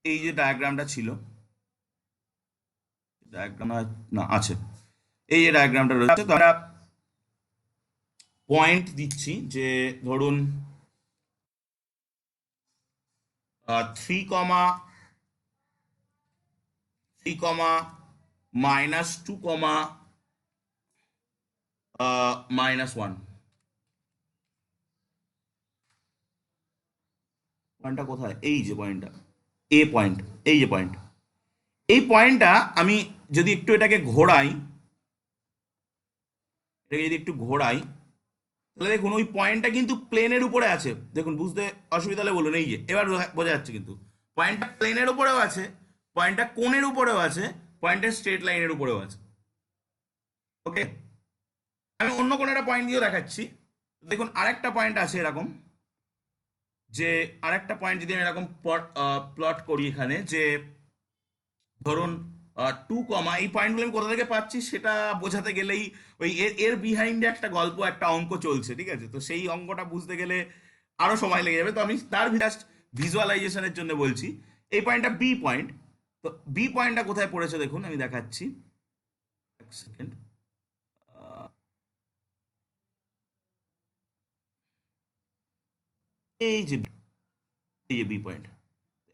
Speaker 1: এই যে ডায়াগ্রামটা ছিল, ডায়াগ্রাম না আছে, এই যে ডায়াগ্রামটা রয়েছে, তো আমরা পয়েন্ট দিচ্ছি যে ধরুন 3, -2, -1। পয়েন্টটা কোথায়? এই যে পয়েন্টটা, এ পয়েন্ট, এই যে পয়েন্ট, এই পয়েন্টটা আমি যদি একটু এটাকে ঘোরাই, এটাকে যদি একটু ঘোরাই, তাহলে দেখুন ওই পয়েন্টটা কিন্তু প্লেনের উপরে আছে। দেখুন, বুঝতে অসুবিধা হলে বলুন। এই যে এবার বোঝা যাচ্ছে কিন্তু পয়েন্টটা প্লেনের উপরেও আছে, পয়েন্টটা কোণের উপরেও আছে, পয়েন্টের স্ট্রেট লাইনের উপরেও আছে। ওকে, আমি অন্য কোনো একটা পয়েন্ট দিয়েও দেখাচ্ছি। দেখুন আরেকটা পয়েন্ট আছে এরকম, যে আরেকটা পয়েন্ট যদি আমি এরকম প্লট করি এখানে, যে ধরুন 2, এই পয়েন্টগুলো আমি কোথা থেকে পাচ্ছি সেটা বোঝাতে গেলেই ওই এর এর বিহাইন্ডে একটা গল্প, একটা অঙ্ক চলছে, ঠিক আছে? তো সেই অঙ্কটা বুঝতে গেলে আরো সময় লেগে যাবে। তো আমি তার জাস্ট ভিজুয়ালাইজেশনের জন্য বলছি। এই পয়েন্টটা বি পয়েন্ট। তো বি পয়েন্টটা কোথায় পড়েছে দেখুন, আমি দেখাচ্ছি, এক সেকেন্ড। এই যে, এই যে বি পয়েন্ট,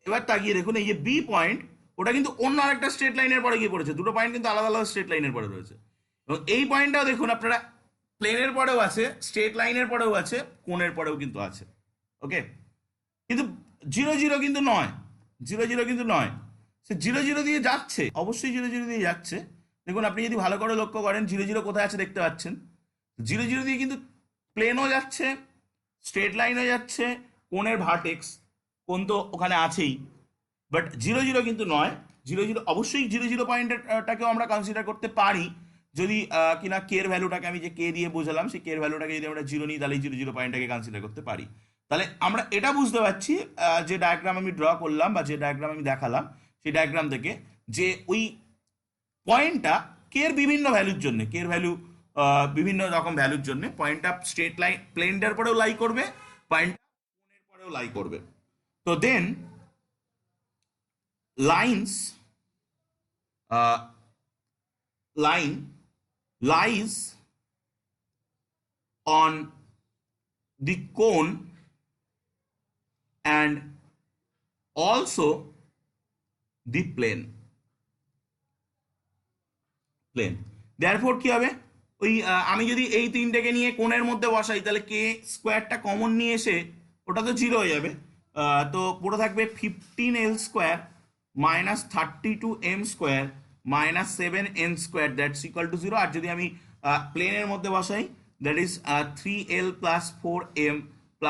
Speaker 1: এবার তাকিয়ে দেখুন এই যে বি পয়েন্ট, ওটা কিন্তু অন্য আরেকটা স্ট্রেট লাইনের পরে গিয়ে পড়েছে। দুটো পয়েন্ট কিন্তু আলাদা আলাদা স্ট্রেট লাইনের পরে রয়েছে। এবং এই পয়েন্টটাও দেখুন আপনারা, প্লেনের পরেও আছে, স্ট্রেট লাইনের পরেও আছে, কোণের পরেও কিন্তু আছে। ওকে, কিন্তু জিরো জিরো কিন্তু নয়, জিরো জিরো কিন্তু নয়। সে জিরো জিরো দিয়ে যাচ্ছে, অবশ্যই জিরো জিরো দিয়ে যাচ্ছে। দেখুন আপনি যদি ভালো করে লক্ষ্য করেন, জিরো জিরো কোথায় আছে দেখতে পাচ্ছেন। জিরো জিরো দিয়ে কিন্তু প্লেনও যাচ্ছে, স্ট্রেট লাইনও যাচ্ছে, কোণের ভার্টেক্স, কোণ তো ওখানে আছেই। বাট জিরো জিরো কিন্তু নয়। জিরো জিরো অবশ্যই জিরো জিরো পয়েন্টটাকেও আমরা কনসিডার করতে পারি, যদি কিনা কে এর ভ্যালুটাকে আমি যে কে দিয়ে বোঝালাম, সেই কে এর ভ্যালুটাকে যদি আমরা জিরো নিই, তাহলে জিরো জিরো পয়েন্টটাকে কনসিডার করতে পারি। তাহলে আমরা এটা বুঝতে পারছি, যে ডায়াগ্রাম আমি ড্র করলাম বা যে ডায়াগ্রাম আমি দেখালাম, সেই ডায়াগ্রাম থেকে, যে ওই পয়েন্টটা কে এর বিভিন্ন ভ্যালুর জন্য, কে এর ভ্যালু বিভিন্ন রকম ভ্যালুর জন্য পয়েন্টটা স্ট্রেট লাইন প্লেনটার পরেও লাই করবে, পয়েন্টটা কোণের পরেও লাই করবে। তো দেন lines line lies on the cone and also the plane therefore কি হবে, ওই আমি যদি এই তিনটেকে নিয়ে কোণের মধ্যে বসাই, তাহলে কে স্কোয়ারটা কমন নিয়ে এসে ওটা তো জিরো হয়ে যাবে। তো পুরো থাকবে 15l² -32m² -7n² that's equal to zero. আর যদি আমি প্লেনের মধ্যে বসাই, that is 3l + 4m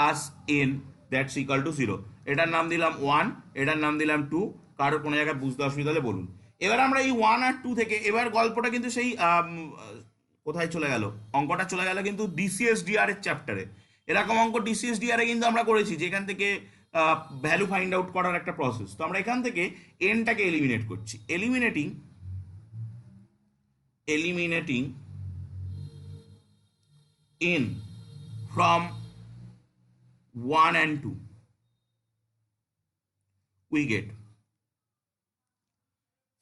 Speaker 1: + n that's equal to zero. এটার নাম দিলাম 1, এটার নাম দিলাম 2। কারোর কোনো জায়গায় বুঝতে অসুবিধা হলে বলুন। এবার আমরা এই 1 আর 2 থেকে, এবার গল্পটা কিন্তু সেই কোথায় চলে গেল, অঙ্কটা চলে গেল কিন্তু ডিসিএসডিআর এর চ্যাপ্টারে। এরকম অঙ্ক ডিসিএসডিআর এ কিন্তু আমরা করেছি, যেখান থেকে ভ্যালু ফাইন্ড আউট করার একটা প্রসেস। তো আমরা এখান থেকে এনটাকে এলিমিনেট করছি, eliminating N from 1 and 2। we get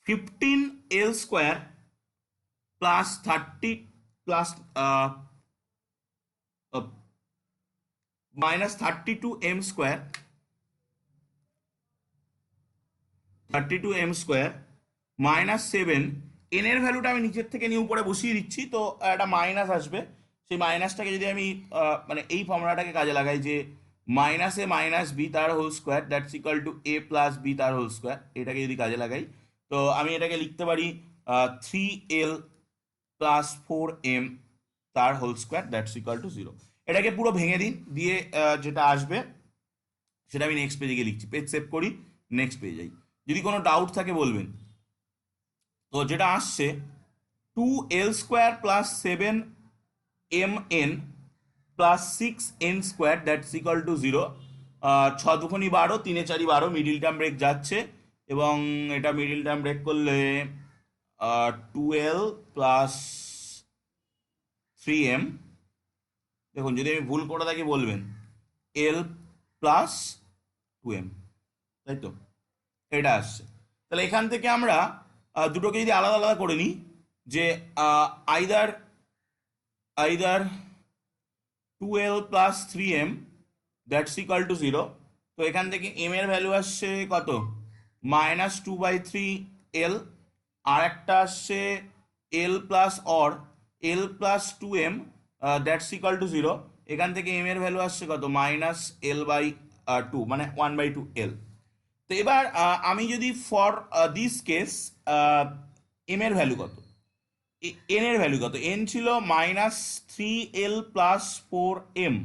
Speaker 1: 15L square plus 30 plus minus 32M square 32M square minus 7 n এর ভ্যালুটা আমি নিচের থেকে নিয়ে উপরে বসিয়ে দিচ্ছি, তো একটা মাইনাস আসবে। সেই মাইনাসটাকে যদি আমি মানে এই ফর্মুলাটাকে কাজে লাগাই যে মাইনাস এ মাইনাস বি তার whole square that's equal to A plus B তার হোল স্কোয়ার, এটাকে যদি কাজে লাগাই তো আমি এটাকে লিখতে পারি 3L প্লাস 4M তার whole square that's equal to 0। এটাকে পুরো ভেঙে দিন, দিয়ে যেটা আসবে সেটা আমি নেক্সট পেজে গিয়ে লিখছি। পেজ সেভ করি, নেক্সট পেজে যাই। যদি কোনো ডাউট থাকে বলবেন। তো যেটা আসছে 2L square plus 7MN plus 6N square that's equal to 0। 6 দুগুণে 12, 3 4 12, মিডিল টার্ম ব্রেক যাচ্ছে এবং এটা মিডিল টার্ম ব্রেক করলে 2L প্লাস 3M, দেখুন যদি আমি ভুল করে থাকি বলবেন, L প্লাস 2M, তাই তো এটা আসছে। তাহলে এখান থেকে আমরা দুটোকে যদি আলাদা আলাদা করে নিই যে either 2L plus 3M that's equal to 0, তো এখান থেকে M এর ভ্যালু আসছে কত, মাইনাস 2/3L, আর একটা আসছে L plus or L plus 2M that's equal to 0, এখান থেকে M এর ভ্যালু আসছে কত, মাইনাস L/2 মানে 1/2L। তো এবার আমি যদি ফর দিস কেস এম এর ভ্যালু কত, এন এর ভ্যালু কত, এন ছিল মাইনাস 3L প্লাস 4M,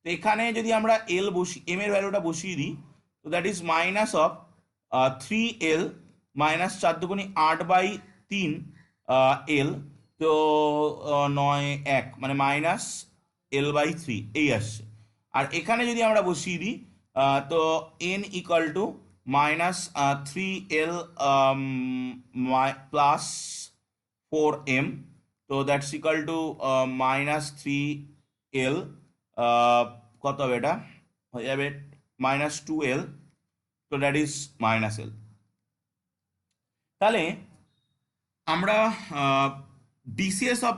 Speaker 1: তো এখানে যদি আমরা এল বসি এম এর ভ্যালুটা বসিয়ে দিই তো that is minus of 3L minus 4 দুগুণে 8/3 L, তো 9 1 মানে মাইনাস L/3 এই আসছে। আর এখানে যদি আমরা বসিয়ে দিই তো n equal to minus 3L plus 4M, তো that's equal two minus 3L, কত হবে এটা হয়ে যাবে মাইনাস 2L, তো দ্যাট ইজ মাইনাস L। তাহলে আমরা ডিসিএস অফ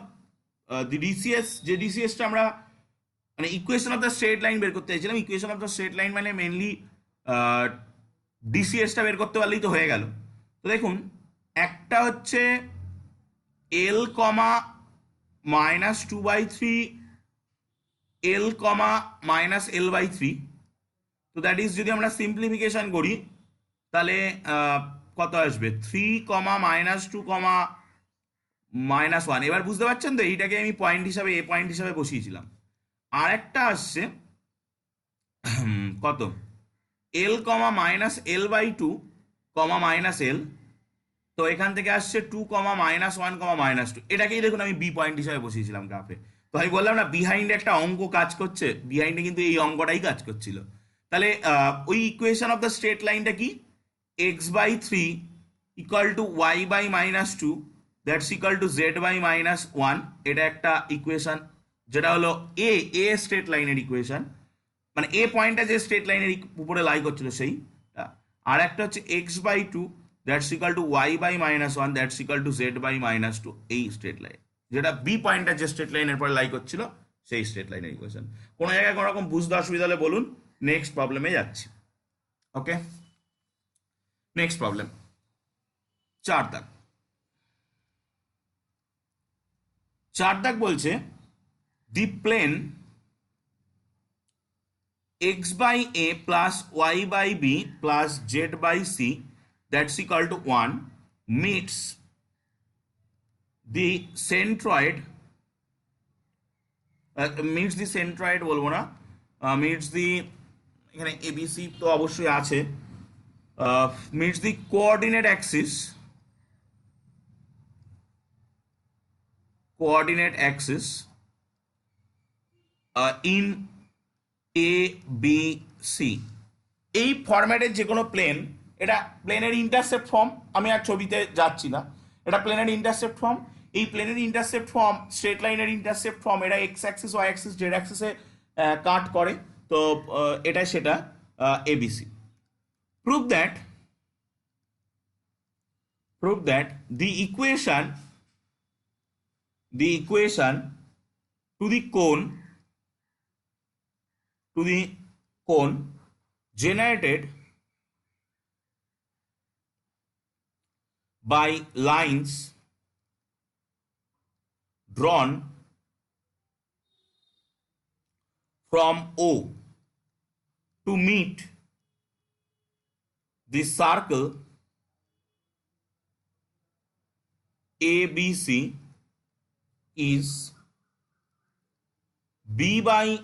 Speaker 1: যে ডিসিএসটা আমরা মানে equation of the straight line বের করতে চাইছিলাম, equation of the straight line মানে মেনলি ডিসিএসটা বের করতে পারলেই তো হয়ে গেল। তো দেখুন একটা হচ্ছে L কমা মাইনাস 2/3L কমা মাইনাস L/3, তো দ্যাট ইজ যদি আমরা সিম্পলিফিকেশন করি তাহলে কত আসবে, 3 কমা মাইনাস 2 কমা মাইনাস 1। এবার বুঝতে পারছেন তো, এইটাকে আমি পয়েন্ট হিসাবে এ পয়েন্ট হিসাবে বসিয়েছিলাম। আর একটা আসছে কত, L কমা মাইনাস L/2 কমা মাইনাস L, তো এখান থেকে আসছে 2 কমা মাইনাস 1 কমা মাইনাস 2, এটাকেই দেখুন আমি বি পয়েন্ট হিসাবে বসিয়েছিলাম গ্রাফে। তো আমি বললাম না বিহাইন্ডে একটা অঙ্ক কাজ করছে, বিহাইন্ডে কিন্তু এই অঙ্কটাই কাজ করছিল। তাহলে ওই ইকুয়েশন অফ দ্য স্ট্রেট লাইনটা কি, x/3 equal to y/-2 that's equal two z/-1, এটা একটা ইকুয়েশন যেটা হলো এ স্ট্রেট লাইনের ইকুয়েশন, মানে এ পয়েন্টটা যে স্ট্রেট লাইনের উপরে লাই করছিল সেইটা। আর একটা হচ্ছে x/2 that's equal two y/-1 that's equal two z/-2, এই স্ট্রেট লাইন যেটা বি পয়েন্টটা যে স্ট্রেট লাইনের পরে লাই করছিল সেই স্ট্রেট লাইনের ইকুয়েশন। কোনো জায়গায় কোনো রকম বুঝতে অসুবিধা হলে বলুন, নেক্সট প্রবলেমে যাচ্ছি। ওকে, নেক্সট প্রবলেম 4 দাগ। 4 দাগ বলছে দি plane x/a plus y/b plus z/c that's equal to 1 meets the centroid বলবো না, meets the, এখানে abc তো অবশ্যই আছে, meets the coordinate axis in ABC। এই ফরম্যাটের যে কোনো প্লেন, এটা প্লেনের ইন্টারসেপ্ট ফর্ম, আমি আর ছবিতে যাচ্ছি না, এটা প্লেনের ইন্টারসেপ্ট ফর্ম। এই প্লেনের ইন্টারসেপ্ট ফর্ম, স্ট্রেট লাইনের ইন্টারসেপ্ট ফর্ম, এটা X axis, Y axis, Z অ্যাক্সিসে কাট করে, তো এটা সেটা ABC. prove that the equation to the cone generated by lines drawn from O to meet the circle ABC is B by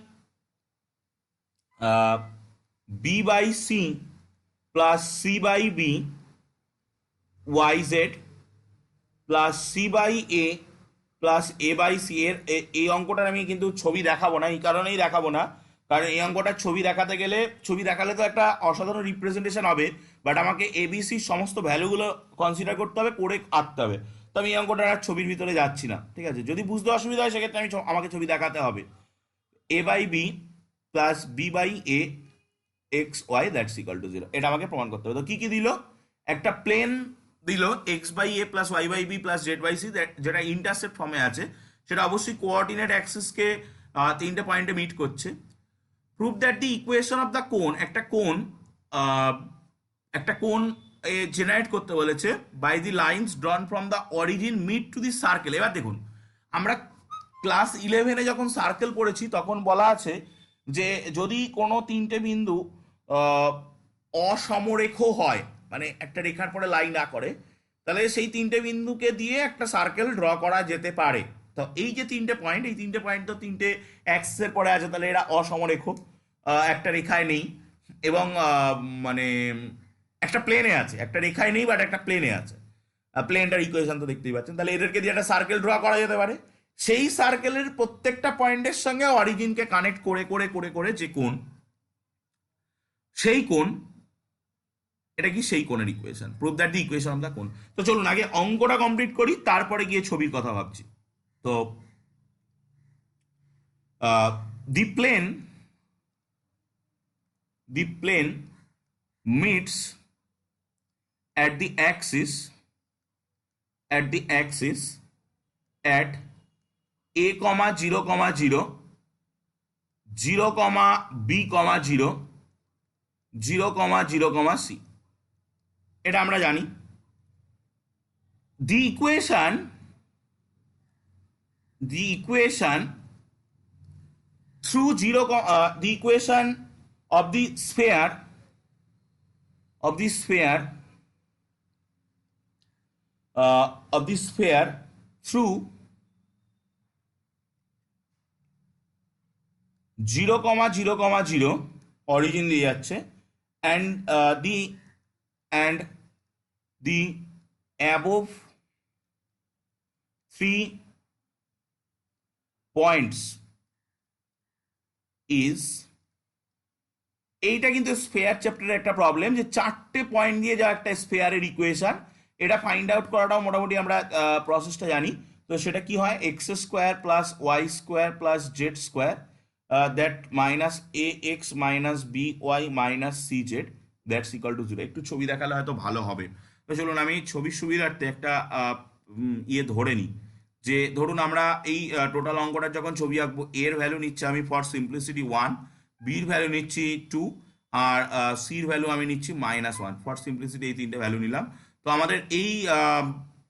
Speaker 1: C plus C by B YZ plus C by A plus A by C এর এই অঙ্কটার আমি কিন্তু ছবি দেখাবো না, এই কারণেই দেখাবো না কারণ এই অঙ্কটার ছবি দেখালে তো একটা অসাধারণ রিপ্রেজেন্টেশন হবে, বাট আমাকে এবিসির সমস্ত ভ্যালুগুলো কনসিডার করতে হবে, করে আঁকতে হবে। তো আমি এই অঙ্কটার আর ছবির ভিতরে যাচ্ছি না, ঠিক আছে? যদি বুঝতে অসুবিধা হয় সেক্ষেত্রে আমাকে ছবি দেখাতে হবে। A by B plus B by A x Y that's equal to 0, এটা আমাকে প্রমাণ করতে হবে। তো কি কি দিল? একটা প্লেন দিল X by A plus Y by B plus Z by C, যেটা ইন্টারসেপ্ট ফর্মে আছে, সেটা অবশ্যই কোঅর্ডিনেট অ্যাক্সিসকে তিনটে পয়েন্টে মিট করছে। Prove that the equation of the cone, একটা কোন জেনারেট করতে বলেছে by the lines drawn from the origin meet to the circle. এবার দেখুন, আমরা ক্লাস 11-এ যখন সার্কেল পড়েছি তখন বলা আছে যে যদি কোনো তিনটে বিন্দু অসমরেখ হয়, মানে একটা রেখার পরে লাইন না করে, তাহলে সেই তিনটে বিন্দুকে দিয়ে একটা সার্কেল ড্র করা যেতে পারে। তো এই যে তিনটে পয়েন্ট তো তিনটে অ্যাক্সিসের পরে আছে, তাহলে এরা অসমরেখ, একটা রেখায় নেই, এবং মানে একটা প্লেনে আছে, একটা রেখায় নেই বাট একটা প্লেনে আছে। প্লেনটার ইকুয়েশন তো দেখতেই পাচ্ছেন। তাহলে এদেরকে দিয়ে একটা সার্কেল ড্র করা যেতে পারে। সেই সার্কেলের প্রত্যেকটা পয়েন্টের সঙ্গে অরিজিনকে কানেক্ট করে করে করে করে যে কোণ, সেই কোণ, এটা কি সেই কোণের equation. Prove that the equation of the কোণ। তো চলুন আগে অঙ্কটা কমপ্লিট করি, তারপরে গিয়ে ছবির কথা ভাবছি। তো দি plane meets at the axis at a comma 0 comma 0 0 comma b comma 0 0 comma 0 comma c, এটা আমরা জানি। the equation through 0 the equation of the sphere through 0 comma 0 comma 0 origin দিয়ে যাচ্ছে, and the above 3 points is, এইটা কিন্তু sphere চ্যাপ্টারের একটা problem, যে চারটে পয়েন্ট দিয়ে যা একটা স্ফেয়ারের ইকুয়েশন, এটা ফাইন্ড আউট করাটাও মোটামুটি আমরা প্রসেসটা জানি। তো সেটা কি হয়, X square plus Y square plus Z square that minus A X minus B Y minus C Z that's equal to 0। একটু ছবি দেখালে হয়তো ভালো হবে। তো চলুন আমি ছবির সুবিধার্থে একটা ইয়ে ধরে নিই, যে ধরুন আমরা এই টোটাল অঙ্কটার যখন ছবি আঁকবো, এর ভ্যালু নিচ্ছি আমি ফর সিম্পলিসিটি 1, বির ভ্যালু নিচ্ছি 2, আর সির ভ্যালু আমি নিচ্ছি -1। ফর সিম্পলিসিটি এই তিনটে ভ্যালু নিলাম। তো আমাদের এই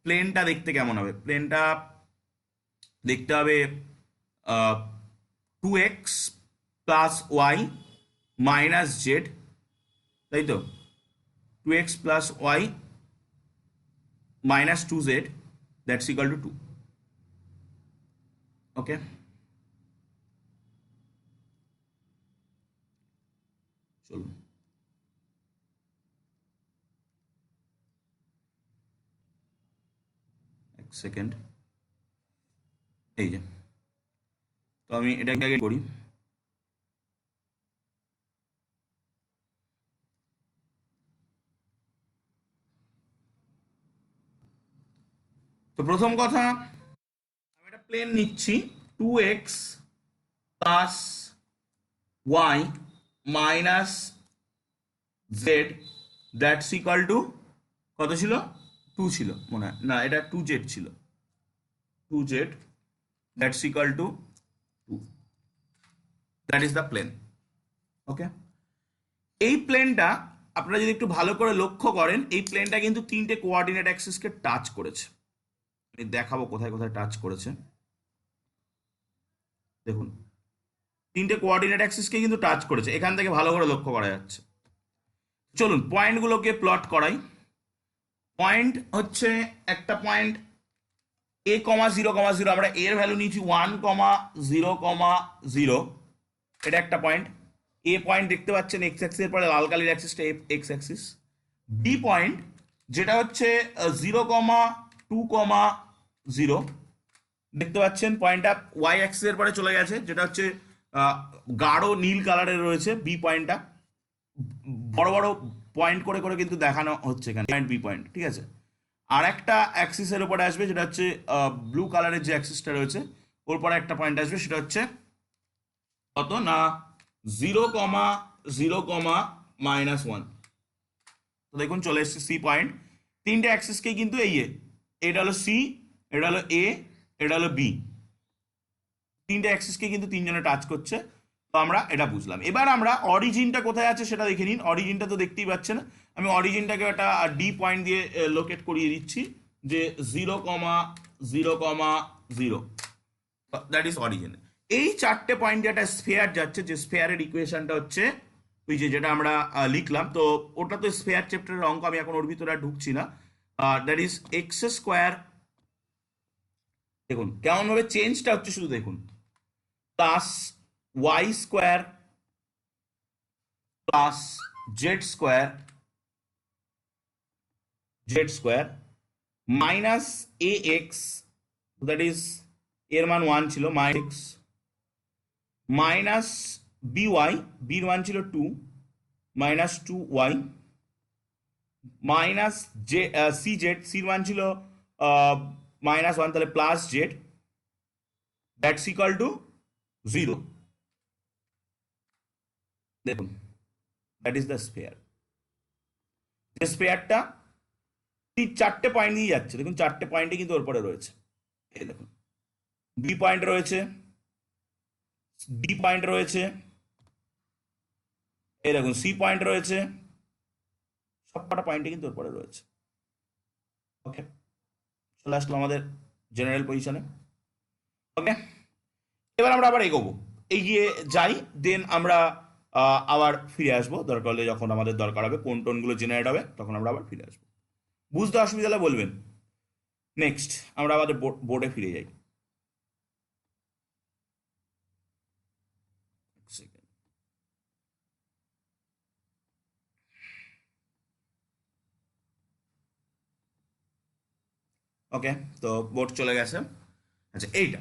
Speaker 1: প্লেনটা দেখতে কেমন হবে? প্লেনটা দেখতে হবে 2x plus Y minus Z, তাই তো? 2x plus Y minus 2z that's equal to 2। Okay, চলুন এক সেকেন্ড, এই যে, তো আমি এটাকে আগে করি। তো প্রথম কথা, আমি একটা প্লেন নিচ্ছি 2x plus Y minus z that's equal to কত ছিল, 2 ছিল মনে হয়, না এটা 2z ছিল, 2z, that's equal to 2, that is the plane. Okay, এই প্লেনটা আপনারা যদি একটু ভালো করে লক্ষ্য করেন, এই প্লেনটা কিন্তু তিনটে কোঅর্ডিনেট অ্যাক্সিসকে টাচ করেছে। আমি দেখাবো কোথায় কোথায় টাচ করেছে। দেখুন, তিনটে কোঅর্ডিনেট অ্যাক্সিসকে কিন্তু টাচ করেছে, এখান থেকে ভালো করে লক্ষ্য করা যাচ্ছে। চলুন পয়েন্টগুলোকে প্লট করাই। পয়েন্ট হচ্ছে একটা পয়েন্ট এ কমা জিরো কমা জিরো, আমরা এর ভ্যালু নিয়েছি 1,0,0, এটা একটা পয়েন্ট। এ পয়েন্ট দেখতে পাচ্ছেন এক্স অ্যাক্সিসের পরে লাল কালির অ্যাক্সিসটা এক্স অ্যাক্সিস। বি পয়েন্ট যেটা হচ্ছে 0,2,0, দেখতে পাচ্ছেন পয়েন্টটা ওয়াই অ্যাক্সিসের পরে চলে গেছে, যেটা হচ্ছে গাঢ় নীল কালারের রয়েছে বি পয়েন্টটা, বড় বড় পয়েন্ট করে করে কিন্তু দেখানো হচ্ছে এখানে পয়েন্ট বি পয়েন্ট, ঠিক আছে। আর একটা অ্যাক্সিসের উপরে আসবে যেটা হচ্ছে ব্লু কালারের যে অ্যাক্সিসটা রয়েছে, ওর পরে একটা পয়েন্ট আসবে, সেটা হচ্ছে কত না 0,0,-1। তো দেখুন চলে এসছে সি পয়েন্ট। তিনটে অ্যাক্সিসকেই কিন্তু এই এটা হলো সি, এটা হলো এ, এটা হলো বি, তিনটে অ্যাক্সিসকে কিন্তু তিনজনে টাচ করছে। তো আমরা এটা বুঝলাম। এবার আমরা অরিজিনটা কোথায় আছে সেটা দেখে নিন। অরিজিনটা তো দেখতেই পাচ্ছেন, আমি অরিজিনটাকে একটা ডি পয়েন্ট দিয়ে লোকেট করিয়ে দিচ্ছি, যে 0,0,0, দ্যাট ইজ অরিজিন। এই চারটে পয়েন্ট একটা স্ফেয়ার যাচ্ছে, যে স্ফেয়ারের ইকুয়েশনটা হচ্ছে ওই যে যেটা আমরা লিখলাম, তো ওটা তো স্ফেয়ার চ্যাপ্টারের অঙ্ক, আমি এখন ওর ভিতরে আর ঢুকছি না। দ্যাট ইজ এক্স স্কোয়ার, দেখুন কেমন ভাবে চেঞ্জটা হচ্ছে শুধু দেখুন, plus Y square plus Z square minus A x, that is এর মান 1 ছিল, মাইনাস মাইনাস বিওয়াই, বির মান ছিল 2, minus 2y minus J C Z, সির মান ছিল -1, তাহলে plus Z, that's equal to 0। দেখুন দ্যাট ইজ দ্য স্ফেয়ার। যে স্ফেয়ারটা চারটে পয়েন্ট দিয়ে যাচ্ছে, দেখুন চারটে পয়েন্টে কিন্তু ওর পরে রয়েছে। এই দেখুন বি পয়েন্ট রয়েছে, ডি পয়েন্ট রয়েছে, এই দেখুন সি পয়েন্ট রয়েছে, সব কটা পয়েন্টে কিন্তু ওর পরে রয়েছে। ওকে, চলে আসলো আমাদের জেনারেল পজিশনে। ওকে, এবার আমরা আবার এগোবো, এগিয়ে যাই, দেন আমরা আবার ফিরে আসবো, দরকার হলে যখন আমাদের দরকার হবে কোন টোনগুলো জেনারেট হবে তখন আমরা আবার ফিরে আসবো। বুঝতে অসুবিধা হলে বলবেন। নেক্সট আমরা আমাদের বোর্ডে ফিরে যাই। ওকে, তো বোর্ড চলে গেছে। আচ্ছা এইটা,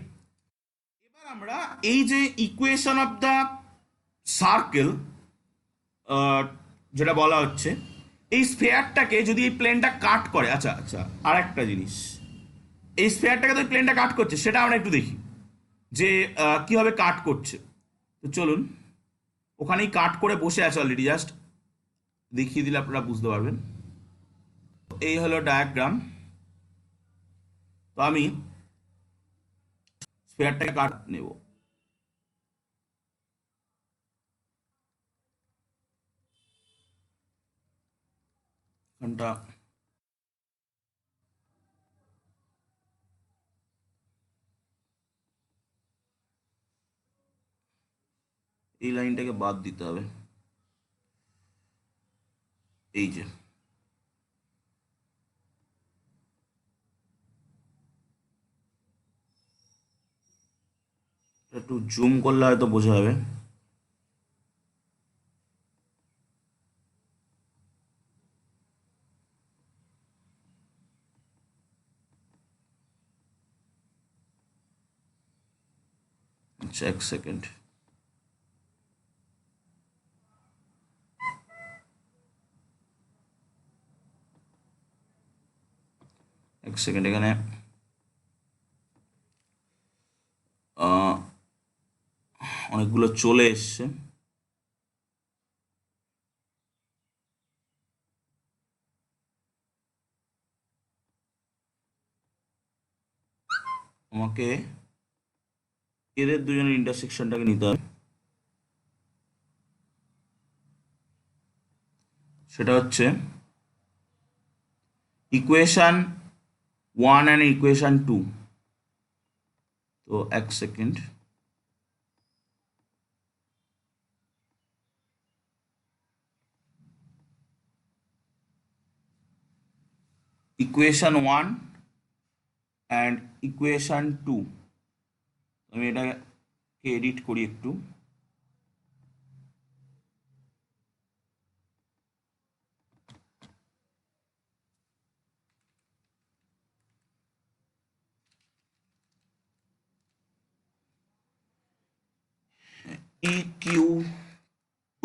Speaker 1: এবার আমরা এই যে ইকুয়েশন অফ দ্য সার্কেল যেটা বলা হচ্ছে, এই স্ফেয়ারটাকে যদি এই প্লেনটা কাট করে, আচ্ছা আচ্ছা আর একটা জিনিস, এই স্ফেয়ারটাকে তো প্লেনটা কাট করছে, সেটা আমরা একটু দেখি যে কিভাবে কাট করছে। তো চলুন, ওখানেই কাট করে বসে আছে অলরেডি, জাস্ট দেখিয়ে দিলে আপনারা বুঝতে পারবেন। এই হলো ডায়াগ্রাম। তো আমি স্ফেয়ারটাকে কাট নেব, এখানটা এই লাইনটাকে বাদ দিতে হবে, এই যে একটু জুম করলে হয়তো বোঝা যাবে। আচ্ছা এক সেকেন্ড, এক সেকেন্ড, এখানে অনেকগুলো চলে এসছে। আমাকে এদের দুজনের ইন্টারসেকশনটাকে নিতে হবে। সেটা হচ্ছে ইকুয়েশন 1 অ্যান্ড ইকুয়েশন 2। তো এক সেকেন্ড, ইকুয়েশন 1 অ্যান্ড ইকুয়েশন 2, আমি এটাকে এডিট করি একটু। EQ2,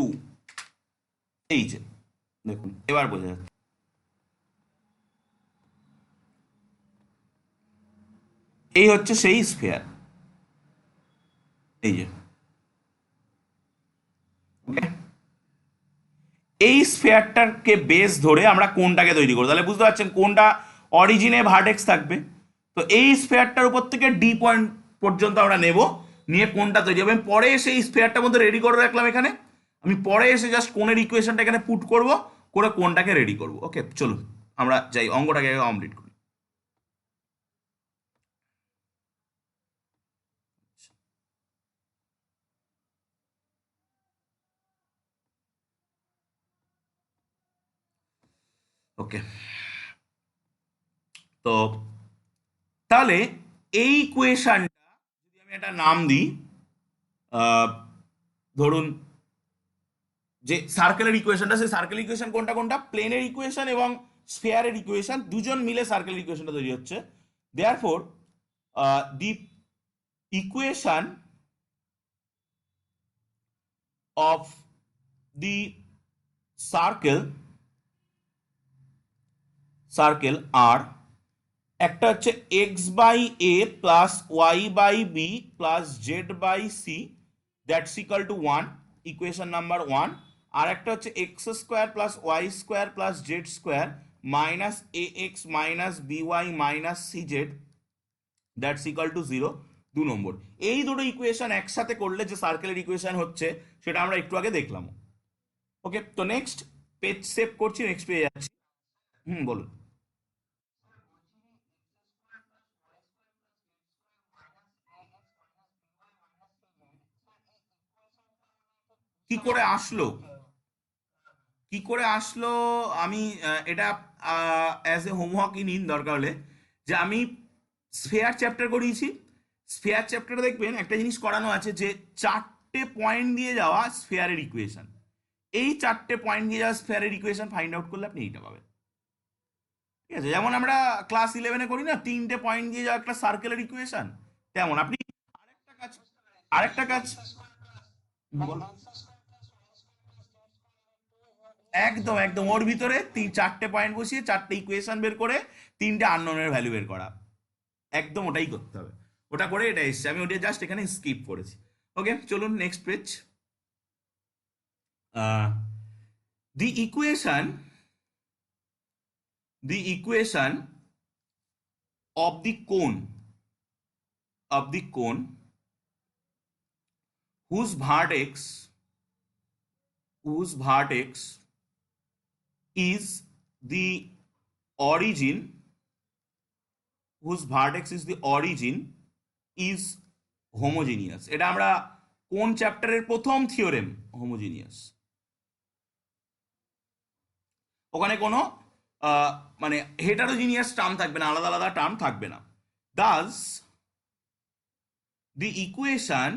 Speaker 1: এই যে দেখুন এবার বোঝা যাচ্ছে। এই হচ্ছে সেই স্ফিয়ার, এই যে ওকে। এই স্ফিয়ারটাকে বেস ধরে আমরা কোনটাকে তৈরি করবো, তাহলে বুঝতে পারছেন কোনটা অরিজিনে ভার্টেক্স থাকবে। তো এই স্ফিয়ারটার উপর থেকে ডি পয়েন্ট পর্যন্ত আমরা নেব, নিয়ে কোনটা তৈরি হবে। আমি পরে এসে এই স্ফিয়ারটার মধ্যে রেডি করে রাখলাম এখানে, আমি পরে এসে জাস্ট কোণের ইকুয়েশনটা এখানে পুট করব, করে কোনটাকে রেডি করব। ওকে চলুন আমরা যাই অঙ্কটাকে কমপ্লিট করি। ওকে, তো তাহলে এই ইকুয়েশনটা যদি আমি একটা নাম দিই, আহ, ধরুন যে সার্কেলের ইকুয়েশনটা, সেই সার্কেল ইকুয়েশন কোনটা কোনটা, প্লেনের ইকুয়েশন এবং স্ফিয়ারের ইকুয়েশন, দুজন মিলে সার্কেল ইকুয়েশনটা তৈরি হচ্ছে। Therefore the equation of the circle আর একটা হচ্ছে X by A plus Y by B plus Z by C, that's equal to 1, equation number 1। আর একটা হচ্ছে x square plus Y square plus Z square minus A X minus B Y minus C Z, that's equal to 0, 2 নম্বর। এই দুটো equation একসাথে করলে যে সার্কেলের ইকুয়েশন হচ্ছে সেটা আমরা একটু আগে দেখলাম। ওকে, তো নেক্সট পেজ সেভ করছি, নেক্সট পেজে যাচ্ছি। বলুন। কি করে আসলো, কি করে আসলো? আমি এটা অ্যাজ এ হোমওয়ার্কই নিন দরকার হলে, যে আমি স্ফেয়ার চ্যাপ্টার করিয়েছি। স্ফেয়ার চ্যাপ্টারে দেখবেন একটা জিনিস করানো আছে, যে 4টে পয়েন্ট দিয়ে যাওয়া স্ফেয়ারের ইকুয়েশন। এই 4টে পয়েন্ট দিয়ে যাওয়া স্ফেয়ারের ইকুয়েশন ফাইন্ড আউট করলে আপনি এইটা পাবেন। ঠিক আছে, যেমন আমরা ক্লাস 11-এ করি না, 3টে পয়েন্ট দিয়ে যাওয়া একটা সার্কেলের ইকুয়েশন, তেমন আপনি আরেকটা কাজ, আরেকটা কাজ বলুন। একদম একদম ওর ভিতরে 4টে পয়েন্ট বসিয়ে 4টে ইকুয়েশন বের করে 3টে আননোনের ভ্যালু বের করা, একদম ওটাই করতে হবে। ওটা করে এটা এসছে, আমি ওটা জাস্ট এখানে স্কিপ করেছি। ওকে চলুন next page. The equation the equation of দি কোন whose vertex whose vertex is the origin is homogeneous। এটা আমরা কোন চ্যাপ্টারের প্রথম থিওরেম, হোমোজিনিয়াস। ওখানে কোনো আহ, মানে হেটারোজিনিয়াস টার্ম থাকবে না, আলাদা আলাদা টার্ম থাকবে না। Thus the equation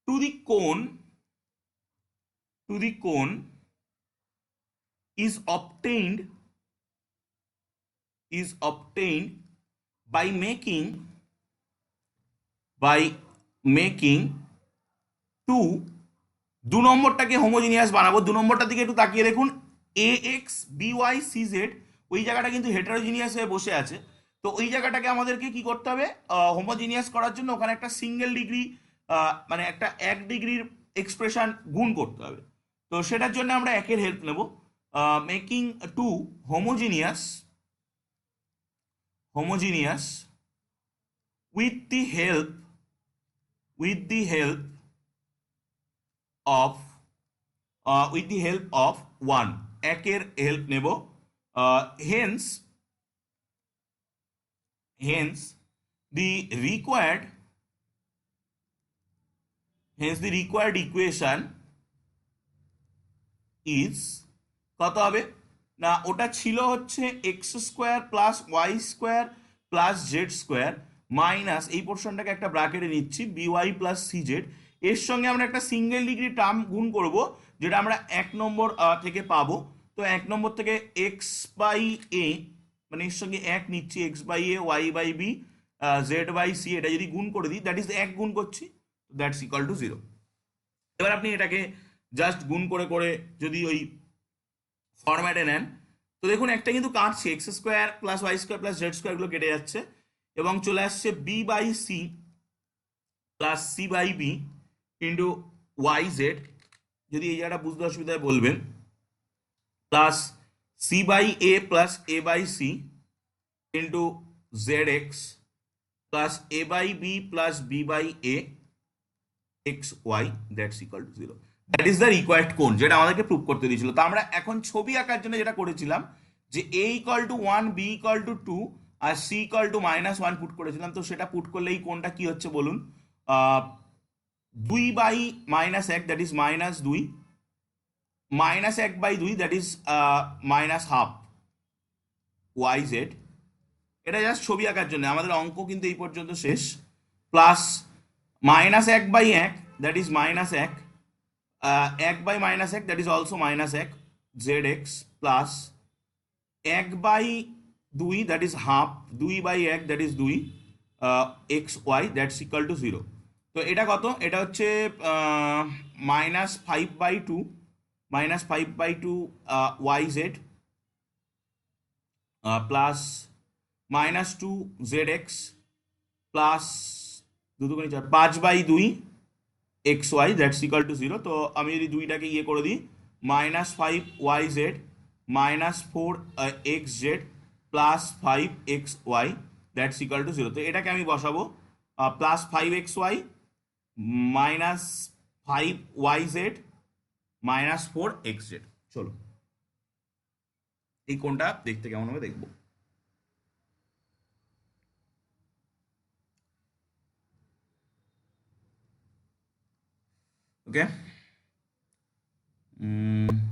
Speaker 1: to the cone is obtained by making to 2 নম্বরটাকে হোমোজিনিয়াস বানাবো। 2 নম্বরটার দিকে একটু তাকিয়ে দেখুন, A X B Y C Z, ওই জায়গাটা কিন্তু হেটারোজিনিয়াস হয়ে বসে আছে। তো ওই জায়গাটাকে আমাদেরকে কি করতে হবে, হোমোজিনিয়াস করার জন্য ওখানে একটা সিঙ্গেল ডিগ্রি, মানে একটা 1 ডিগ্রির এক্সপ্রেশন গুণ করতে হবে। তো সেটার জন্য আমরা একের হেল্প নেব, making to homogeneous homogeneous with the help with the help of with the help of 1 একের হেল্প নেব hence hence the required equation is কত হবে না ওটা ছিল হচ্ছে x square plus Y square plus Z square minus এই পোর্শনটাকে একটা ব্র্যাকেটে নিচ্ছি বিওয়াই প্লাস সিজেড এর সঙ্গে আমরা একটা সিঙ্গেল ডিগ্রি টার্ম গুণ করব যেটা আমরা 1 নম্বর থেকে পাবো তো 1 নম্বর থেকে এক্স বাই এ মানে এর সঙ্গে 1 নিচ্ছি x by a y by b z by C এটা যদি গুণ করে দিই দ্যাট ইজ 1 গুণ করছি দ্যাটস ইকুয়াল টু 0। এবার আপনি এটাকে জাস্ট গুণ করে করে যদি ওই ফরম্যাটে নেন তো দেখুন একটা কিন্তু কাটছে x square plus Y square plus Z square গুলো কেটে যাচ্ছে এবং চলে আসছে b by c plus C by b into y z যদি এই জায়গাটা বুঝতে অসুবিধায় বলবেন plus C by A plus A by c into z x plus A by B plus B by A x Y that's equal to 0 that is the required কোণ যেটা আমাদেরকে prove করতে দিয়েছিল। তো আমরা এখন ছবি আঁকার জন্য যেটা করেছিলাম যে A equal to 1 B equal to 2 আর সি ইকুয়াল টু -1 পুট করেছিলাম তো সেটা পুট করলে এই কোণটা কি হচ্ছে বলুন 2 by -1 that is -2 -1 by 2 that is -half y z এটা জাস্ট ছবি আঁকার জন্য আমাদের অঙ্ক কিন্তু এই পর্যন্ত শেষ plus -1 by 1 that is -1 1 by -1 that is also -1 z x plus 1 by 2 that is half 2 by 1 that is 2 x Y that's equal to 0। তো এটা কত এটা হচ্ছে -5 by 2 y Z plus -2 z x plus 5 by 2 x Y that's equal to 0। তো আমি যদি দুইটাকে ইয়ে করে দিই -5 y z -4 x z plus 5 x Y that's equal to 0। তো এটাকে আমি বসাবো plus 5 x y -5 y z -4 x z. চলো এই কোনটা দেখতে কেমন হবে দেখবো। ওকে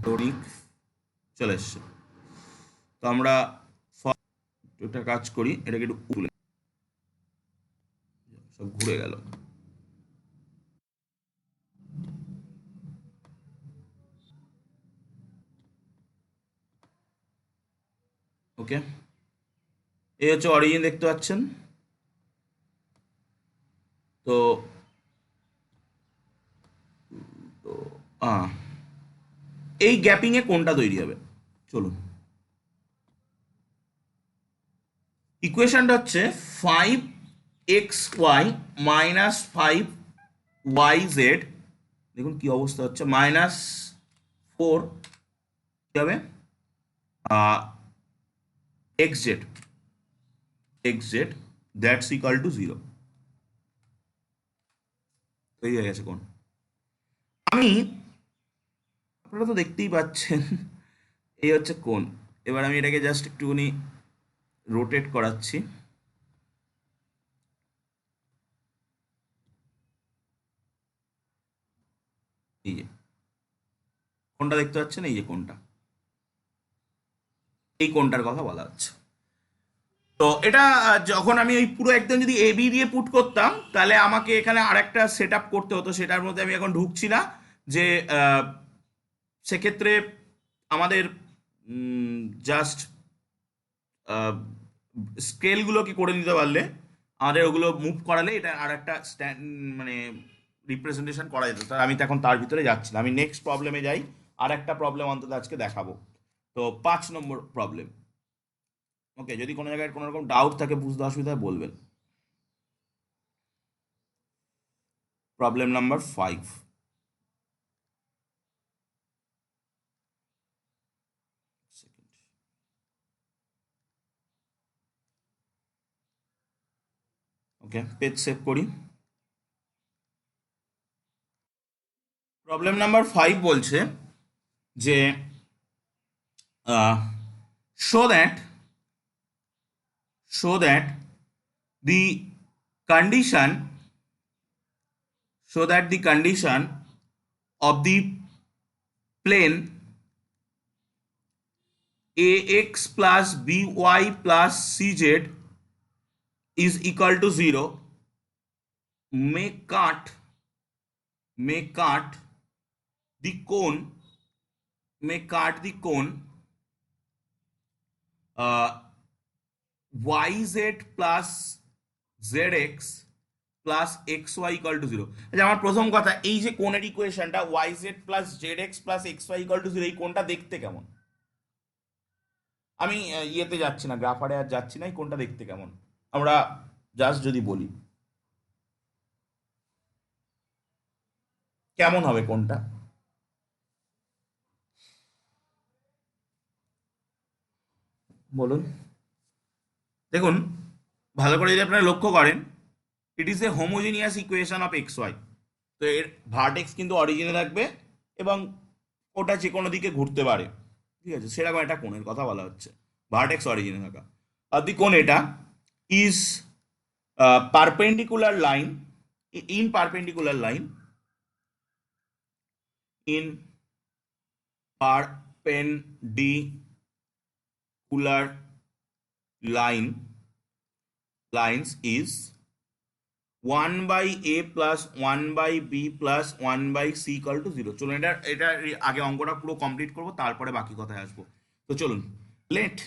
Speaker 1: লোডিং চলে এসছে তো আমরা একটা কাজ করি এটাকে একটু তুলে সব ঘুরে গেল ওকে এই হচ্ছে অরিজিন দেখতে পাচ্ছেন তো এই গ্যাপিং এ কোনটা তৈরি হবে চলুন ইকুয়েশনটা হচ্ছে 5xy -5 yz দেখুন কি অবস্থা হচ্ছে -4 কি হবে xz দ্যাটস ইকুয়াল টু 0 তৈরি হয়ে গেছে কোন আমি আপনারা তো দেখতেই পাচ্ছেন এই হচ্ছে কোন এবার আমি এটাকে জাস্ট একটুখানি রোটেট করাচ্ছি এই যে কোনটা দেখতে পাচ্ছেন এই যে কোনটা এই কোনটার কথা বলা হচ্ছে তো এটা যখন আমি ওই পুরো একদম যদি এ বি দিয়ে পুট করতাম তাহলে আমাকে এখানে আরেকটা সেট আপ করতে হতো সেটার মধ্যে আমি এখন ঢুকছি না যে সেক্ষেত্রে আমাদের জাস্ট স্কেলগুলোকে করে নিতে পারলে আমাদের ওগুলো মুভ করালে এটা আর একটা মানে রিপ্রেজেন্টেশন করা যেত তাই আমি তো এখন তার ভিতরে যাচ্ছি না আমি নেক্সট প্রবলেমে যাই আর একটা প্রবলেম অন্তত আজকে দেখাবো তো 5 নম্বর প্রবলেম ওকে যদি কোনো জায়গায় কোনো রকম ডাউট থাকে বুঝতে অসুবিধা বলবেন প্রবলেম নাম্বার 5 সেকেন্ড ওকে, পেজ সেভ করি। প্রবলেম নাম্বার 5 বলছে যে show that the condition the condition of the plane ax plus by plus cz is equal to 0 may cut the cone yz plus zx plus X Y equal to zero. আচ্ছা, আমার প্রথম কথা, এই যে কোণের ইকুয়েশনটা Y Z plus Z x plus X Y equal to zero, এই কোণটা দেখতে কেমন? আমি ইয়েতে যাচ্ছি না, গ্রাফারে আর যাচ্ছি না, এই কোণটা দেখতে কেমন আমরা জাস্ট যদি বলি কেমন হবে কোণটা? বলুন। দেখুন, ভালো করে যদি আপনারা লক্ষ্য করেন, it is a homogeneous equation of x y. তো এর ভার্টেক্স কিন্তু অরিজিনে থাকবে এবং ওটা যে কোনো দিকে ঘুরতে পারে, ঠিক আছে? সেরকম একটা কোণের কথা বলা হচ্ছে, ভার্টেক্স অরিজিনে থাকা। আর দি কোণ এটা is perpendicular line, in perpendicular line, in perpendicular lines is 1 by a plus 1 by b plus 1 by c equal to 0। চলুন এটা আগে অঙ্কটা পুরো কমপ্লিট করব, তারপরে বাকি কথায় আসবো। তো চলুন, লেট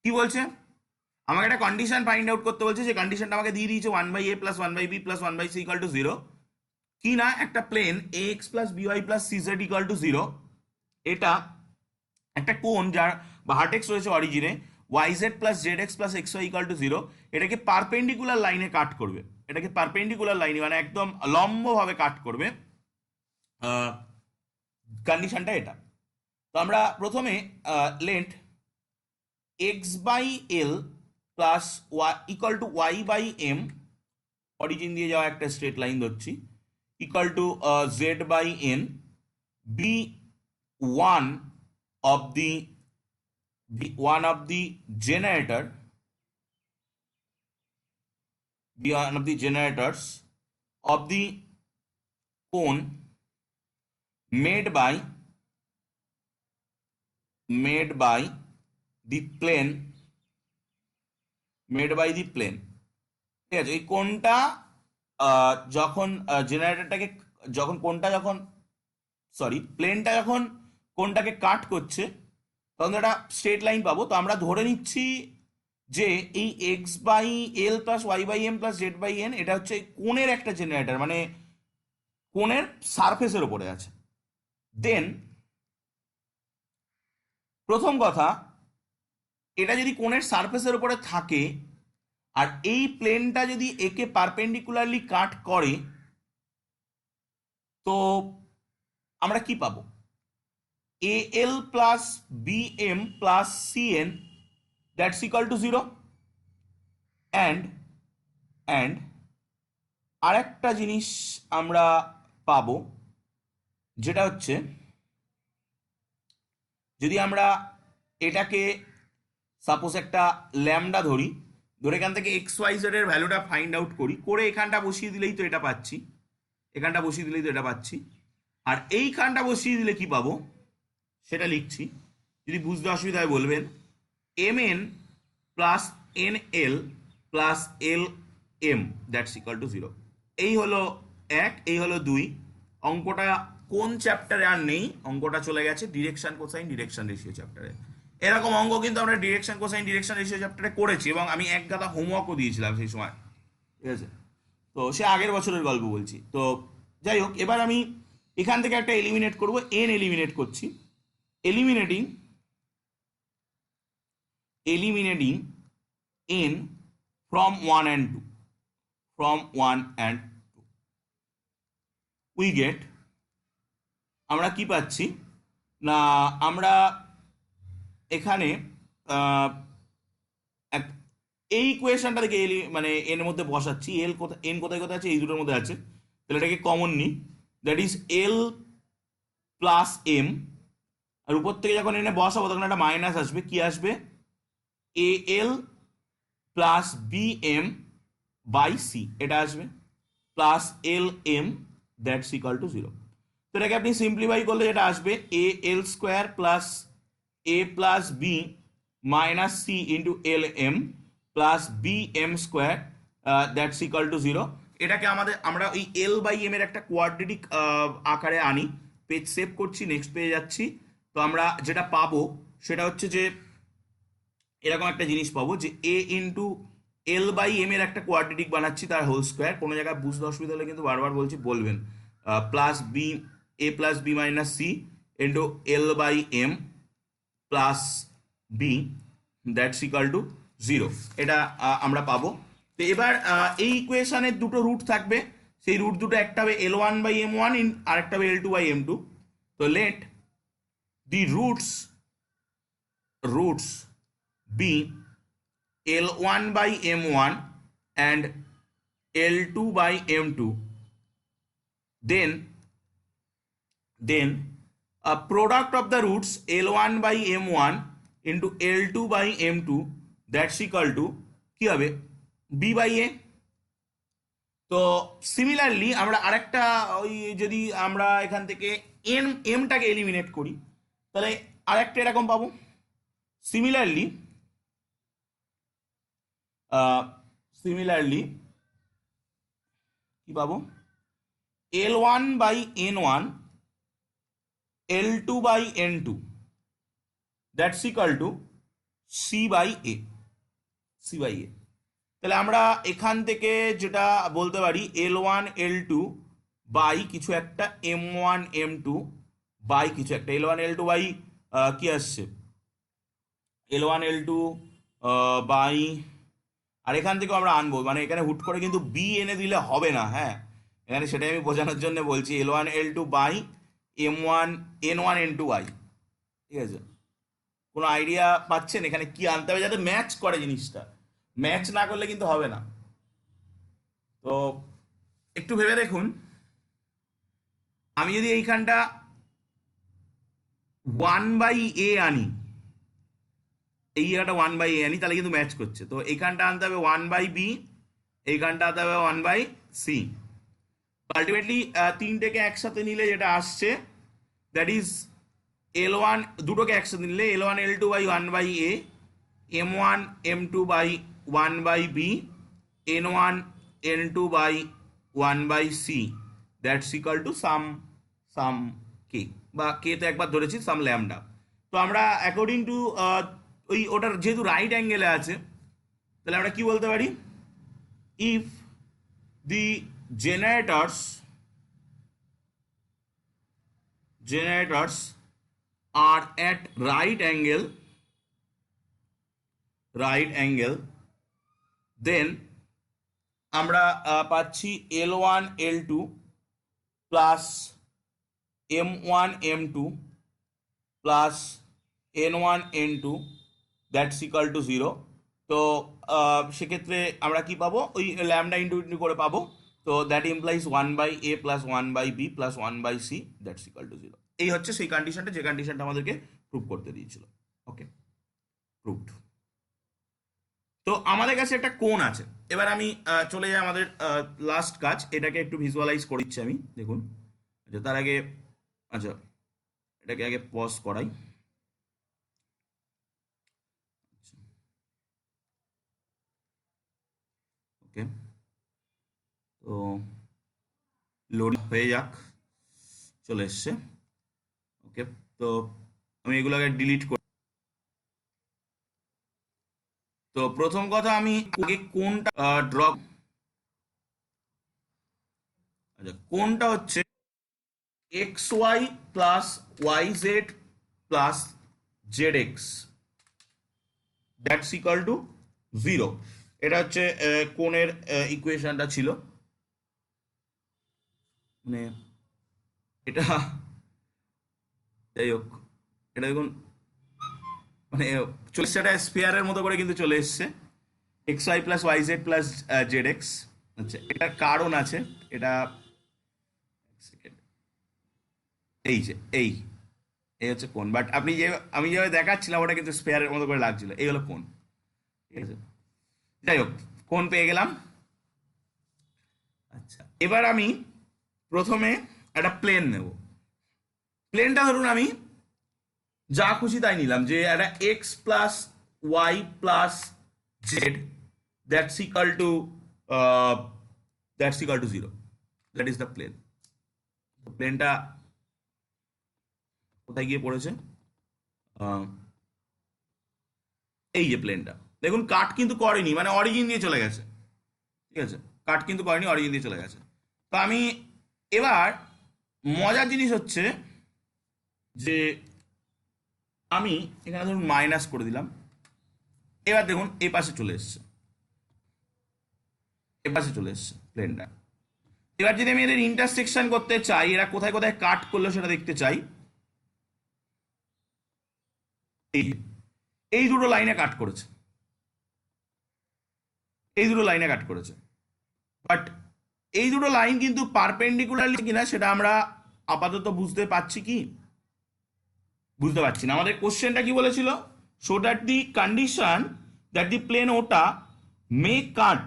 Speaker 1: কি বলছে, আমাকে একটা কন্ডিশন ফাইন্ড আউট করতে বলছে, যে কন্ডিশনটা আমাকে দিয়ে দিয়েছে 1 by a plus 1 by b plus 1 by c equal to 0, কি না একটা plane ax plus by plus cz equal to 0, এটা একটা কোণ যার ভার্টেক্স রয়েছে অরিজিনে yz plus zx plus xy equal to 0, এটাকে পারপেন্ডিকুলার লাইনে কাট করবে, এটাকে পারপেন্ডিকুলার লাইনে মানে একদম লম্বভাবে কাট করবে, কন্ডিশনটা এটা। তো আমরা প্রথমে length x by l plus equal to y by m, origin দিয়ে যাওয়া একটা স্ট্রেট লাইন ধরছি, equal to z by n be one of the generator, be one of the generators of the cone made by the plane, ঠিক আছে? এই কোণটা যখন জেনারেটরটাকে যখন কোণটা যখন প্লেনটা যখন কোণটাকে কাট করছে, তখন একটা স্ট্রেট লাইন পাবো। তো আমরা ধরে নিচ্ছি যে এই x by l plus Y by m plus Z by n, এটা হচ্ছে কোণের একটা জেনারেটর, মানে কোণের সারফেসের ওপরে আছে। দেন প্রথম কথা, এটা যদি কোণের সারফেসের উপরে থাকে আর এই প্লেনটা যদি একে পারপেন্ডিকুলারলি কাট করে, তো আমরা কি পাবো? A L plus B M plus C N that's equal to 0। And আরেকটা জিনিস আমরা পাবো, যেটা হচ্ছে যদি আমরা এটাকে সাপোজ একটা ল্যামডা ধরে এখান থেকে এক্স ওয়াই জেড এর ভ্যালুটা ফাইন্ড আউট করি, করে এখানটা বসিয়ে দিলেই তো এটা পাচ্ছি, আর এইখানটা বসিয়ে দিলে কি পাবো সেটা লিখছি, যদি বুঝতে অসুবিধা হয় বলবেন। M n plus n l plus L M that's equal to 0। এই হলো 1, এই হলো 2। অঙ্কটা কোন চ্যাপ্টারে আর নেই, অঙ্কটা চলে গেছে ডিরেকশন কোসাইন ডিরেকশন রেশিও চ্যাপ্টারে। এরকম অঙ্ক কিন্তু আমরা ডিরেকশন কোসাইন ডিরেকশন রেশিও চ্যাপ্টারে করেছি এবং আমি এক গাদা হোমওয়ার্কও দিয়েছিলাম সেই সময়, ঠিক আছে? তো সে আগের বছরের গল্প বলছি। তো যাই হোক, এবার আমি এখান থেকে একটা এলিমিনেট করব, এন এলিমিনেট করছি, eliminating n from 1 and 2, we get, আমরা কি পাচ্ছি না, আমরা এখানে এই ইকুয়েশনটা থেকে মানে এর মধ্যে বসাচ্ছি, এল কোথায়, এন কোথায় কোথায় আছে, এই দুটোর মধ্যে আছে, তাহলে এটাকে কমন নিই, that is L plus M, আর উপর থেকে যখন এনে বসাবো তখন একটা মাইনাস আসবে, কি আসবে, A L plus B M by C, এটা আসবে plus L M, that's equal to zero. তো এটাকে আপনি সিম্পলিফাই করলে যেটা আসবে A L square plus A plus B minus C into L M plus B M square, that's equal to zero. এটাকে আমরা ওই এল বাই এম এর একটা কোয়াড্রেটিক আকারে আনি। পেজ সেভ করছি, নেক্সট পেজে যাচ্ছি। তো আমরা যেটা পাবো সেটা হচ্ছে যে এরকম একটা জিনিস পাবো যে এ ইন্টু এল বাই এম এর একটা কোয়াড্রেটিক বানাচ্ছি, তার হোল স্কোয়ার। কোনো জায়গায় বুঝতে অসুবিধা হলে কিন্তু বারবার বলছি বলবেন, plus b a plus B minus C into l by m plus b, that's equal to zero. এটা আমরা পাবো। তো এবার এই ইকুয়েশনের দুটো রুট থাকবে, সেই রুট দুটো একটা হবে L one by M one, আর একটা হবে L two by M two. তো let the roots be L1 by M1 and L2 by M2, then a product of the roots L1 by M1 into L2 by M2, that's equal to কি হবে, B by A। তো similarly আমরা আরেকটা, ওই যদি আমরা এখান থেকে এমটাকে এলিমিনেট করি তাহলে আরেকটা এরকম পাবো। সিমিলারলি কি পাবো, L one by N one L two by N two, that's equal to C by A, তাহলে আমরা এখান থেকে যেটা বলতে পারি L one L two by কিছু একটা M one M two by কিছু একটা L one L two by কি আসছে, L one L two by, আর এখান থেকে আমরা আনবো, মানে এখানে হুট করে কিন্তু বি এনে দিলে হবে না, হ্যাঁ, এখানে সেটাই আমি বোঝানোর জন্য বলছি, l one L two by M one n one N two i, ঠিক আছে। কোনো আইডিয়া পাচ্ছেন এখানে কি আনতে হবে যাতে ম্যাচ করে জিনিসটা, ম্যাচ না করলে কিন্তু হবে না। তো একটু ভেবে দেখুন, আমি যদি এইখানটা ওয়ান বাই এ আনি, এই জায়গাটা ওয়ান বাই এ আনি, তাহলে কিন্তু ম্যাচ করছে। তো এইখানটা আনতে হবে ওয়ান বাই বি, এইখানটা আনতে হবে ওয়ান বাই সি। আলটিমেটলি তিনটেকে একসাথে নিলে যেটা আসছে, দ্যাট ইজ এল ওয়ান, দুটোকে একসাথে নিলে L one L two by one by A, M one M two by one by B, N one N two by one by C, that's equal to some K, বা K তো একবার ধরেছি, সাম lambda. তো আমরা according to ওই ওটার যেহেতু right অ্যাঙ্গেলে আছে, তাহলে আমরা কি বলতে পারি, if the generators are at right angle, then আমরা পাচ্ছি l one L two plus m one M two plus n one N two, that's equal to zero. তো সেক্ষেত্রে আমরা কি পাবো, ওই ল্যামডা ইন্টু ইন্টু করে পাবো। তো that implies one by A plus one by B plus one by C, that's equal to zero. এই হচ্ছে সেই কন্ডিশনটা, যে কন্ডিশনটা আমাদেরকে প্রুভ করতে দিয়েছিল। ওকে, প্রুভড। তো আমাদের কাছে একটা কোণ আছে। এবার আমি চলে যাই আমাদের লাস্ট কাজ, এটাকে একটু ভিজুয়ালাইজ করে দিচ্ছি আমি, দেখুন। আচ্ছা, তার আগে আচ্ছা এটাকে আগে পজ করাই। ওকে, তো লোড হয়ে যাক, চলে এসছে। ওকে, তো আমি এগুলোকে ডিলিট করি। তো প্রথম কথা, আমি আগে কোনটা ড্র, আচ্ছা কোনটা হচ্ছে x y plus y Z plus Z x, that's equal to zero. এটা হচ্ছে কোণের ইকুয়েশনটা ছিল, মানে এটা, যাই হোক, এটা দেখুন, মানে চলে এসছে, একটা স্পেয়ারের মতো করে কিন্তু চলে এসছে। X y plus y Z plus Z x. আচ্ছা, এটার কারণ আছে, এটা এই যে এই এই হচ্ছে কোণ, বাট আপনি যে আমি যেভাবে দেখাচ্ছিলাম ওটা কিন্তু স্পেয়ারের মতো করে লাগছিল, এই হলো কোণ। ঠিক আছে, যাই হোক, কোণ পেয়ে গেলাম। আচ্ছা, এবার আমি প্রথমে একটা প্লেন নেব। প্লেনটা ধরুন আমি যা খুশি তাই নিলাম, যে একটা x plus Y plus Z that's equal to zero, that is the plane. প্লেনটা কোথায় গিয়ে পড়েছে? আহ, এই যে প্লেনটা দেখুন, কাট কিন্তু করেনি, মানে অরিজিন দিয়ে চলে গেছে। ঠিক আছে, কাট কিন্তু করেনি, অরিজিন দিয়ে চলে গেছে। তো আমি এবার, মজার জিনিস হচ্ছে যে আমি এখানে ধরুন মাইনাস করে দিলাম, এবার দেখুন এই পাশে চলে এসছে, এ পাশে চলে এসছে প্লেনটা। এবার যদি আমি এদের ইন্টারসেকশন করতে চাই, এরা কোথায় কোথায় কাট করলো সেটা দেখতে চাই, এই এই দুটো লাইনে কাট করেছে, এই দুটো লাইনে কাট করেছে। বাট এই দুটো লাইন কিন্তু পারপেন্ডিকুলারলি কিনা সেটা আমরা আপাতত বুঝতে পারছি কি? বুঝতে পারছি না। আমাদের কোশ্চেনটা কি বলেছিল? Show that the condition that the plane ওটা মে কাট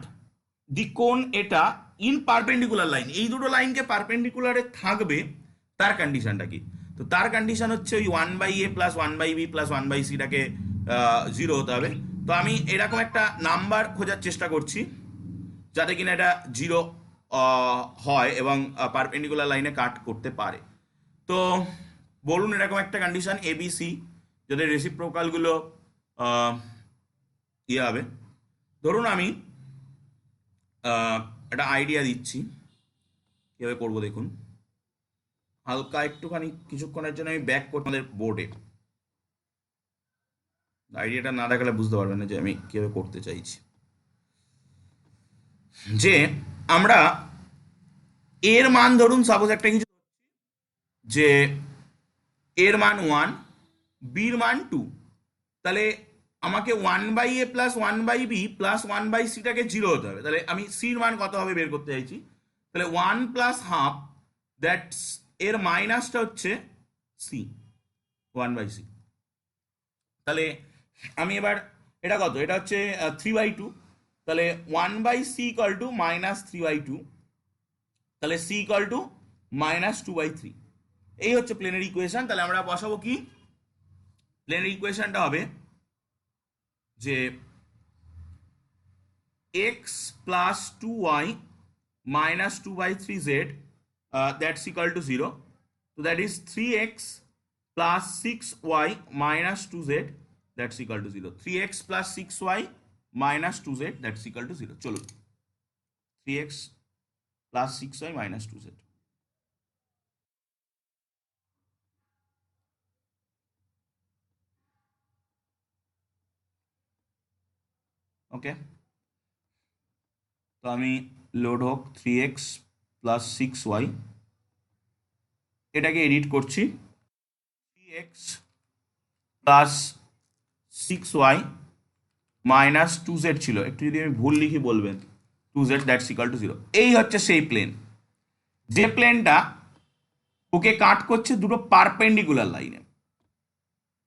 Speaker 1: দি কোন এটা ইন পারপেন্ডিকুলার লাইন, এই দুটো লাইনকে পারপেন্ডিকুলারে থাকবে, তার কন্ডিশনটা কি? তো তার কন্ডিশন হচ্ছে ওই 1/a প্লাস 1/b প্লাস 1/c-টাকে 0 হতে হবে। তো আমি এরকম একটা নাম্বার খোঁজার চেষ্টা করছি যাতে কিনা এটা 0 হয় এবং পারপেন্ডিকুলার লাইনে কাট করতে পারে। তো বলুন এরকম একটা কন্ডিশন এবিসি যাদের রেসিপ্রোকালগুলো ইয়ে হবে। ধরুন আমি একটা আইডিয়া দিচ্ছি কীভাবে করবো, দেখুন হালকা একটুখানি কিছুক্ষণের জন্য আমি ব্যাক করছি আমাদের বোর্ডে, আইডিয়াটা না দেখালে বুঝতে পারবেন না যে আমি কীভাবে করতে চাইছি। যে আমরা এর মান ধরুন সাপোজ একটা কিছু, যে এর মান 1, বির মান 2, তাহলে আমাকে 1/a প্লাস 1/b প্লাস 1/c-টাকে 0 হতে হবে। তাহলে আমি সির মান কত হবে বের করতে চাইছি, তাহলে 1 প্লাস হাফ, দ্যাটস এর মাইনাসটা হচ্ছে সি, 1/c। তাহলে আমি এবার এটা কত, এটা হচ্ছে 3/2, তাহলে 1/c ইকাল টু মাইনাস 3/2, তাহলে c ইকাল টু মাইনাস 2/3। এই হচ্ছে প্লেনের ইকুয়েশন। তাহলে আমরা বসাবো কি? প্লেনের ইকুয়েশনটা হবে যে x plus 2y minus 2/3z that's equal to 0, তো that is 3x plus 6y minus 2z that's equal to 0, 3x plus 6y minus 2z that's equal to 0। চলুন 3x plus 6y minus 2z, ওকে। তো আমি load হোক 3x plus 6y, এটাকে edit করছি, 3x plus 6y minus 2z ছিল, একটু যদি আমি ভুল লিখি বলবেন, 2z দ্যাটস ইকাল টু 0। এই হচ্ছে সেই প্লেন, যে প্লেনটা ওকে কাট করছে দুটো পারপেন্ডিকুলার লাইনে,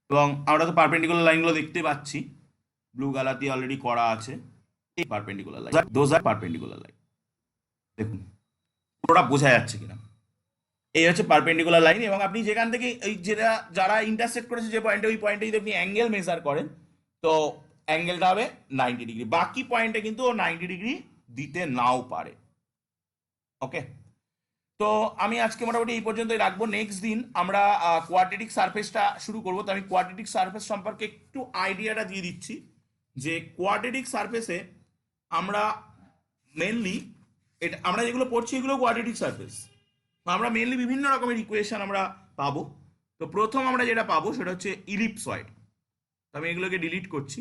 Speaker 1: এবং আমরা তো পারপেন্ডিকুলার লাইনগুলো দেখতে পাচ্ছি, ব্লু কালার দিয়ে অলরেডি করা আছে। এই perpendicular line, those are perpendicular line, দেখুন পুরোটা বোঝা যাচ্ছে কিনা। এই হচ্ছে পারপেন্ডিকুলার লাইন, এবং আপনি যেখান থেকে এই যেটা যারা ইন্টারসেক্ট করেছে যে পয়েন্টে, ওই পয়েন্টে যদি আপনি অ্যাঙ্গেল মেজার করেন তো অ্যাঙ্গেলটা হবে 90 ডিগ্রি। বাকি পয়েন্টে কিন্তু ও 90 ডিগ্রি দিতে নাও পারে। ওকে, তো আমি আজকে মোটামুটি এই পর্যন্তই রাখবো। নেক্সট দিন আমরা কোয়াড্রেটিক সারফেসটা শুরু করবো। তো আমি কোয়াড্রেটিক সারফেস সম্পর্কে একটু আইডিয়াটা দিয়ে দিচ্ছি, যে কোয়াড্রেটিক সারফেসে আমরা মেনলি এটা আমরা যেগুলো পড়ছি এগুলো কোয়াড্রেটিক সারফেস, আমরা মেনলি বিভিন্ন রকমের ইকুয়েশন আমরা পাবো। তো প্রথম আমরা যেটা পাবো সেটা হচ্ছে ইলিপসয়েড। আমি এগুলোকে ডিলিট করছি।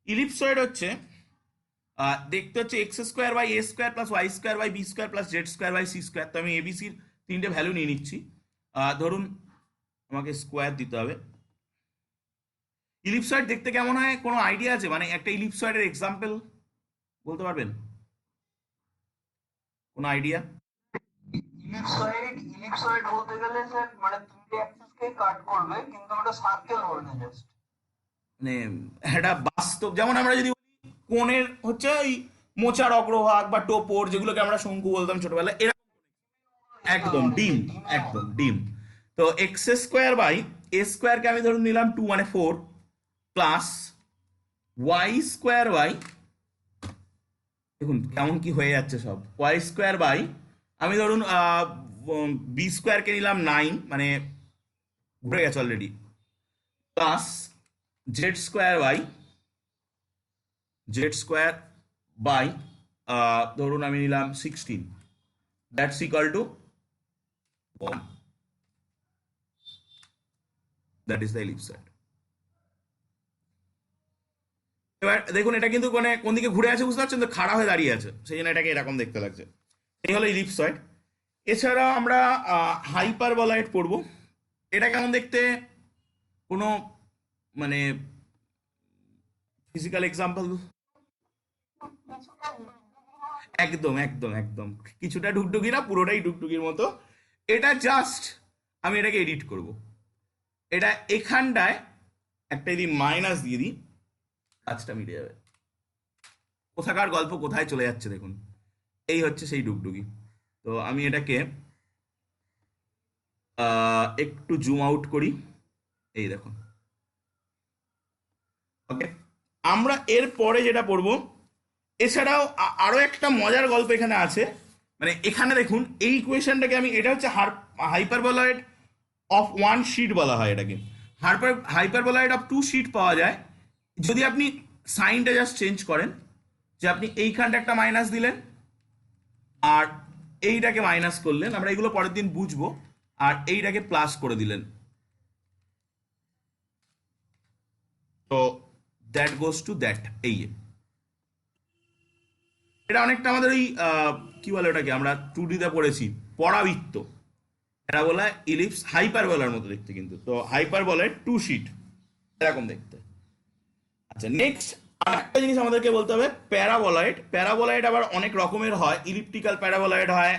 Speaker 1: ইলিপসয়েড হচ্ছে দেখতে হচ্ছে x square by A square plus Y square by b square plus Z square by c square. তো আমি এবিসির 3টে ভ্যালু নিয়ে নিচ্ছি। ধরুন আমাকে স্কোয়ার দিতে হবে, ইলিপসয়েড দেখতে কেমন হয় কোনো আইডিয়া আছে? মানে একটা ইলিপসয়েডের এক্সাম্পল বলতে পারবেন? কোনো আইডিয়া?
Speaker 2: ইলিপসয়েড বলতে গেলে স্যার মানে 3D অ্যাক্সিসকে কাট করবে কিন্তু ওটা সার্কেল হবে না জাস্ট।
Speaker 1: মানে একটা বাস্তব, যেমন আমরা যদি বলি কোণের হচ্ছে ওই মোচার অগ্রভাগ বা টোপর, যেগুলোকে আমরা শঙ্কু বলতাম ছোটবেলায়, এরকম একদম ডিম, একদম ডিম। তো এক্স স্কোয়ার বাই এ স্কোয়ারকে আমি ধরুন নিলাম 2 মানে 4 প্লাস ওয়াই স্কোয়ার বাই, দেখুন কেমন কি হয়ে যাচ্ছে সব, ওয়াই স্কোয়ার বাই আমি ধরুন বি স্কোয়ারকে নিলাম 9 মানে ঘুরে গেছে already, plus Z square by ধরুন আমি নিলাম 16, that's equal to 1, that is the ellipsoid. এবার দেখুন এটা কিন্তু মানে কোন দিকে ঘুরে আছে বুঝতে পারছেন তো, খাড়া হয়ে দাঁড়িয়ে আছে, সেই জন্য এটাকে এরকম দেখতে লাগছে। এই হলো ইলিপসয়েড। এছাড়াও আমরা হাইপারবোলয়েড পড়বো। এটা কেমন দেখতে, কোনো মানে ফিজিক্যাল এক্সাম্পল? একদম একদম একদম, কিছুটা ডুগডুগি না, পুরোটাই ডুগডুগির মতো। এটা জাস্ট আমি এটাকে এডিট করব। এটা এখানটায় একটা যদি মাইনাস দিয়ে দিই, কাজটা মিটে যাবে। কোথাকার গল্প কোথায় চলে যাচ্ছে দেখুন, এই হচ্ছে সেই ডুগডুগি। তো আমি এটাকে একটু জুম আউট করি, এই দেখুন। ওকে, আমরা এর পরে যেটা পড়বো, এছাড়াও আরো একটা মজার গল্প এখানে আছে। মানে এখানে দেখুন এই ইকুয়েশনটাকে আমি, এটা হচ্ছে হাইপারবোলয়েড অফ ওয়ান শিট বলা হয় এটাকে। হাইপারবোলয়েড অফ টু শিট পাওয়া যায় যদি আপনি সাইনটা জাস্ট চেঞ্জ করেন, যে আপনি এইখানটা একটা মাইনাস দিলেন আর এইটাকে মাইনাস করলেন, আমরা এগুলো পরের দিন বুঝবো, আর এইটাকে প্লাস করে দিলেন, তো দ্যাট গোজ টু দ্যাট। এই এটা অনেকটা আমাদের ওই কি বলে ওটাকে, আমরা 2D-তে পড়েছি পরাবৃত্ত, প্যারাবোলা ইলিপস হাইপারবোলার মতো দেখতে কিন্তু। তো হাইপারবোলার টু শিট এরকম দেখতে। আচ্ছা, নেক্সট আর একটা জিনিস আমাদেরকে বলতে হবে, প্যারাবোলয়েড। প্যারাবোলয়েড আবার অনেক রকমের হয়, ইলিপ্টিক্যাল প্যারাবোলয়েড হয়,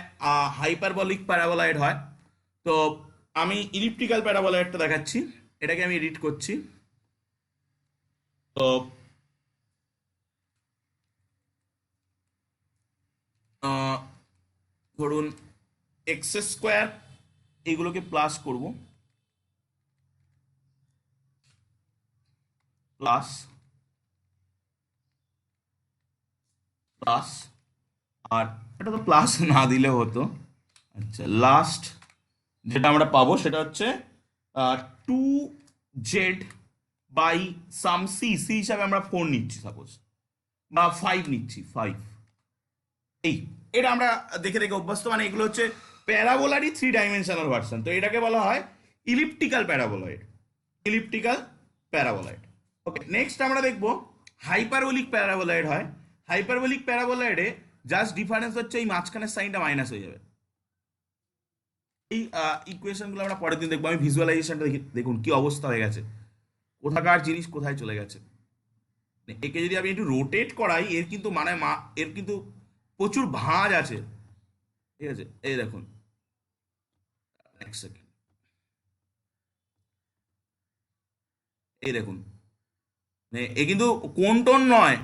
Speaker 1: হাইপারবলিক প্যারাবোলয়েড হয়। তো আমি ইলিপ্টিক্যাল প্যারাবোলয়েডটা দেখাচ্ছি, এটাকে আমি এডিট করছি। তো ধরুন এক্স স্কোয়ার, এগুলোকে প্লাস করব, প্লাস প্লাস, আর এটা তো প্লাস না দিলে হতো। আচ্ছা, লাস্ট যেটা আমরা পাবো সেটা হচ্ছে 2z by some C, C হিসাবে আমরা 4 নিচ্ছি সাপোজ, বা 5 নিচ্ছি, 5। এই এটা আমরা দেখে দেখে অভ্যস্ত, মানে এগুলো হচ্ছে প্যারাবোলারই 3 ডাইমেনশনাল ভার্সন। তো এটাকে বলা হয় ইলিপ্টিক্যাল প্যারাবোলয়েড, ইলিপ্টিক্যাল প্যারাবোলয়েড। ওকে, নেক্সট আমরা দেখবো হাইপারবোলিক প্যারাবোলয়েড হয়। হাইপারবোলিক প্যারাবোলয়েডে জাস্ট ডিফারেন্স হচ্ছে এই মাঝখানের সাইনটা মাইনাস হয়ে যাবে। এই ইকুয়েশনগুলো আমরা পরের দিন দেখবো। আমি ভিজুয়ালাইজেশনটা দেখি, দেখুন কি অবস্থা হয়ে গেছে, কোথাকার জিনিস কোথায় চলে গেছে। একে যদি আমি একটু রোটেট করাই, এর কিন্তু মানে এর কিন্তু প্রচুর ভাঁজ আছে, ঠিক আছে? এই দেখুন, এক সেকেন্ড, এই দেখুন, মানে এ কিন্তু কোন টোন নয়,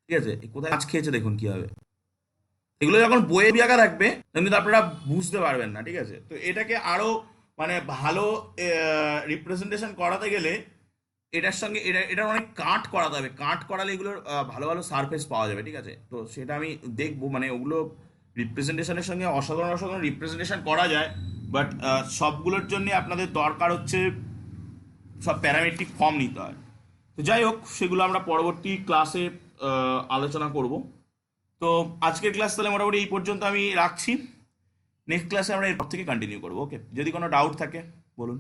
Speaker 1: ঠিক আছে? এ কোথায় মাছ খেয়েছে দেখুন কি হবে। এগুলো যখন বইয়ে আঁকা থাকবে তখন কিন্তু আপনারা বুঝতে পারবেন না, ঠিক আছে? তো এটাকে আরো মানে ভালো রিপ্রেজেন্টেশন করাতে গেলে এটার সঙ্গে এটার অনেক কাট করাতে হবে। কাট করালে এগুলোর ভালো ভালো সারফেস পাওয়া যাবে, ঠিক আছে? তো সেটা আমি দেখবো, মানে ওগুলো রিপ্রেজেন্টেশনের সঙ্গে অসাধারণ অসাধারণ রিপ্রেজেন্টেশন করা যায়, বাট সবগুলোর জন্য আপনাদের দরকার হচ্ছে সব প্যারামেট্রিক ফর্ম নিতে হয়। তো যাই হোক, সেগুলো আমরা পরবর্তী ক্লাসে আলোচনা করব। তো আজকের ক্লাস তাহলে মোটামুটি এই পর্যন্ত আমি রাখছি। নেক্সট ক্লাসে আমরা এরপর থেকে কন্টিনিউ করবো। ওকে, যদি কোনো ডাউট থাকে বলুন।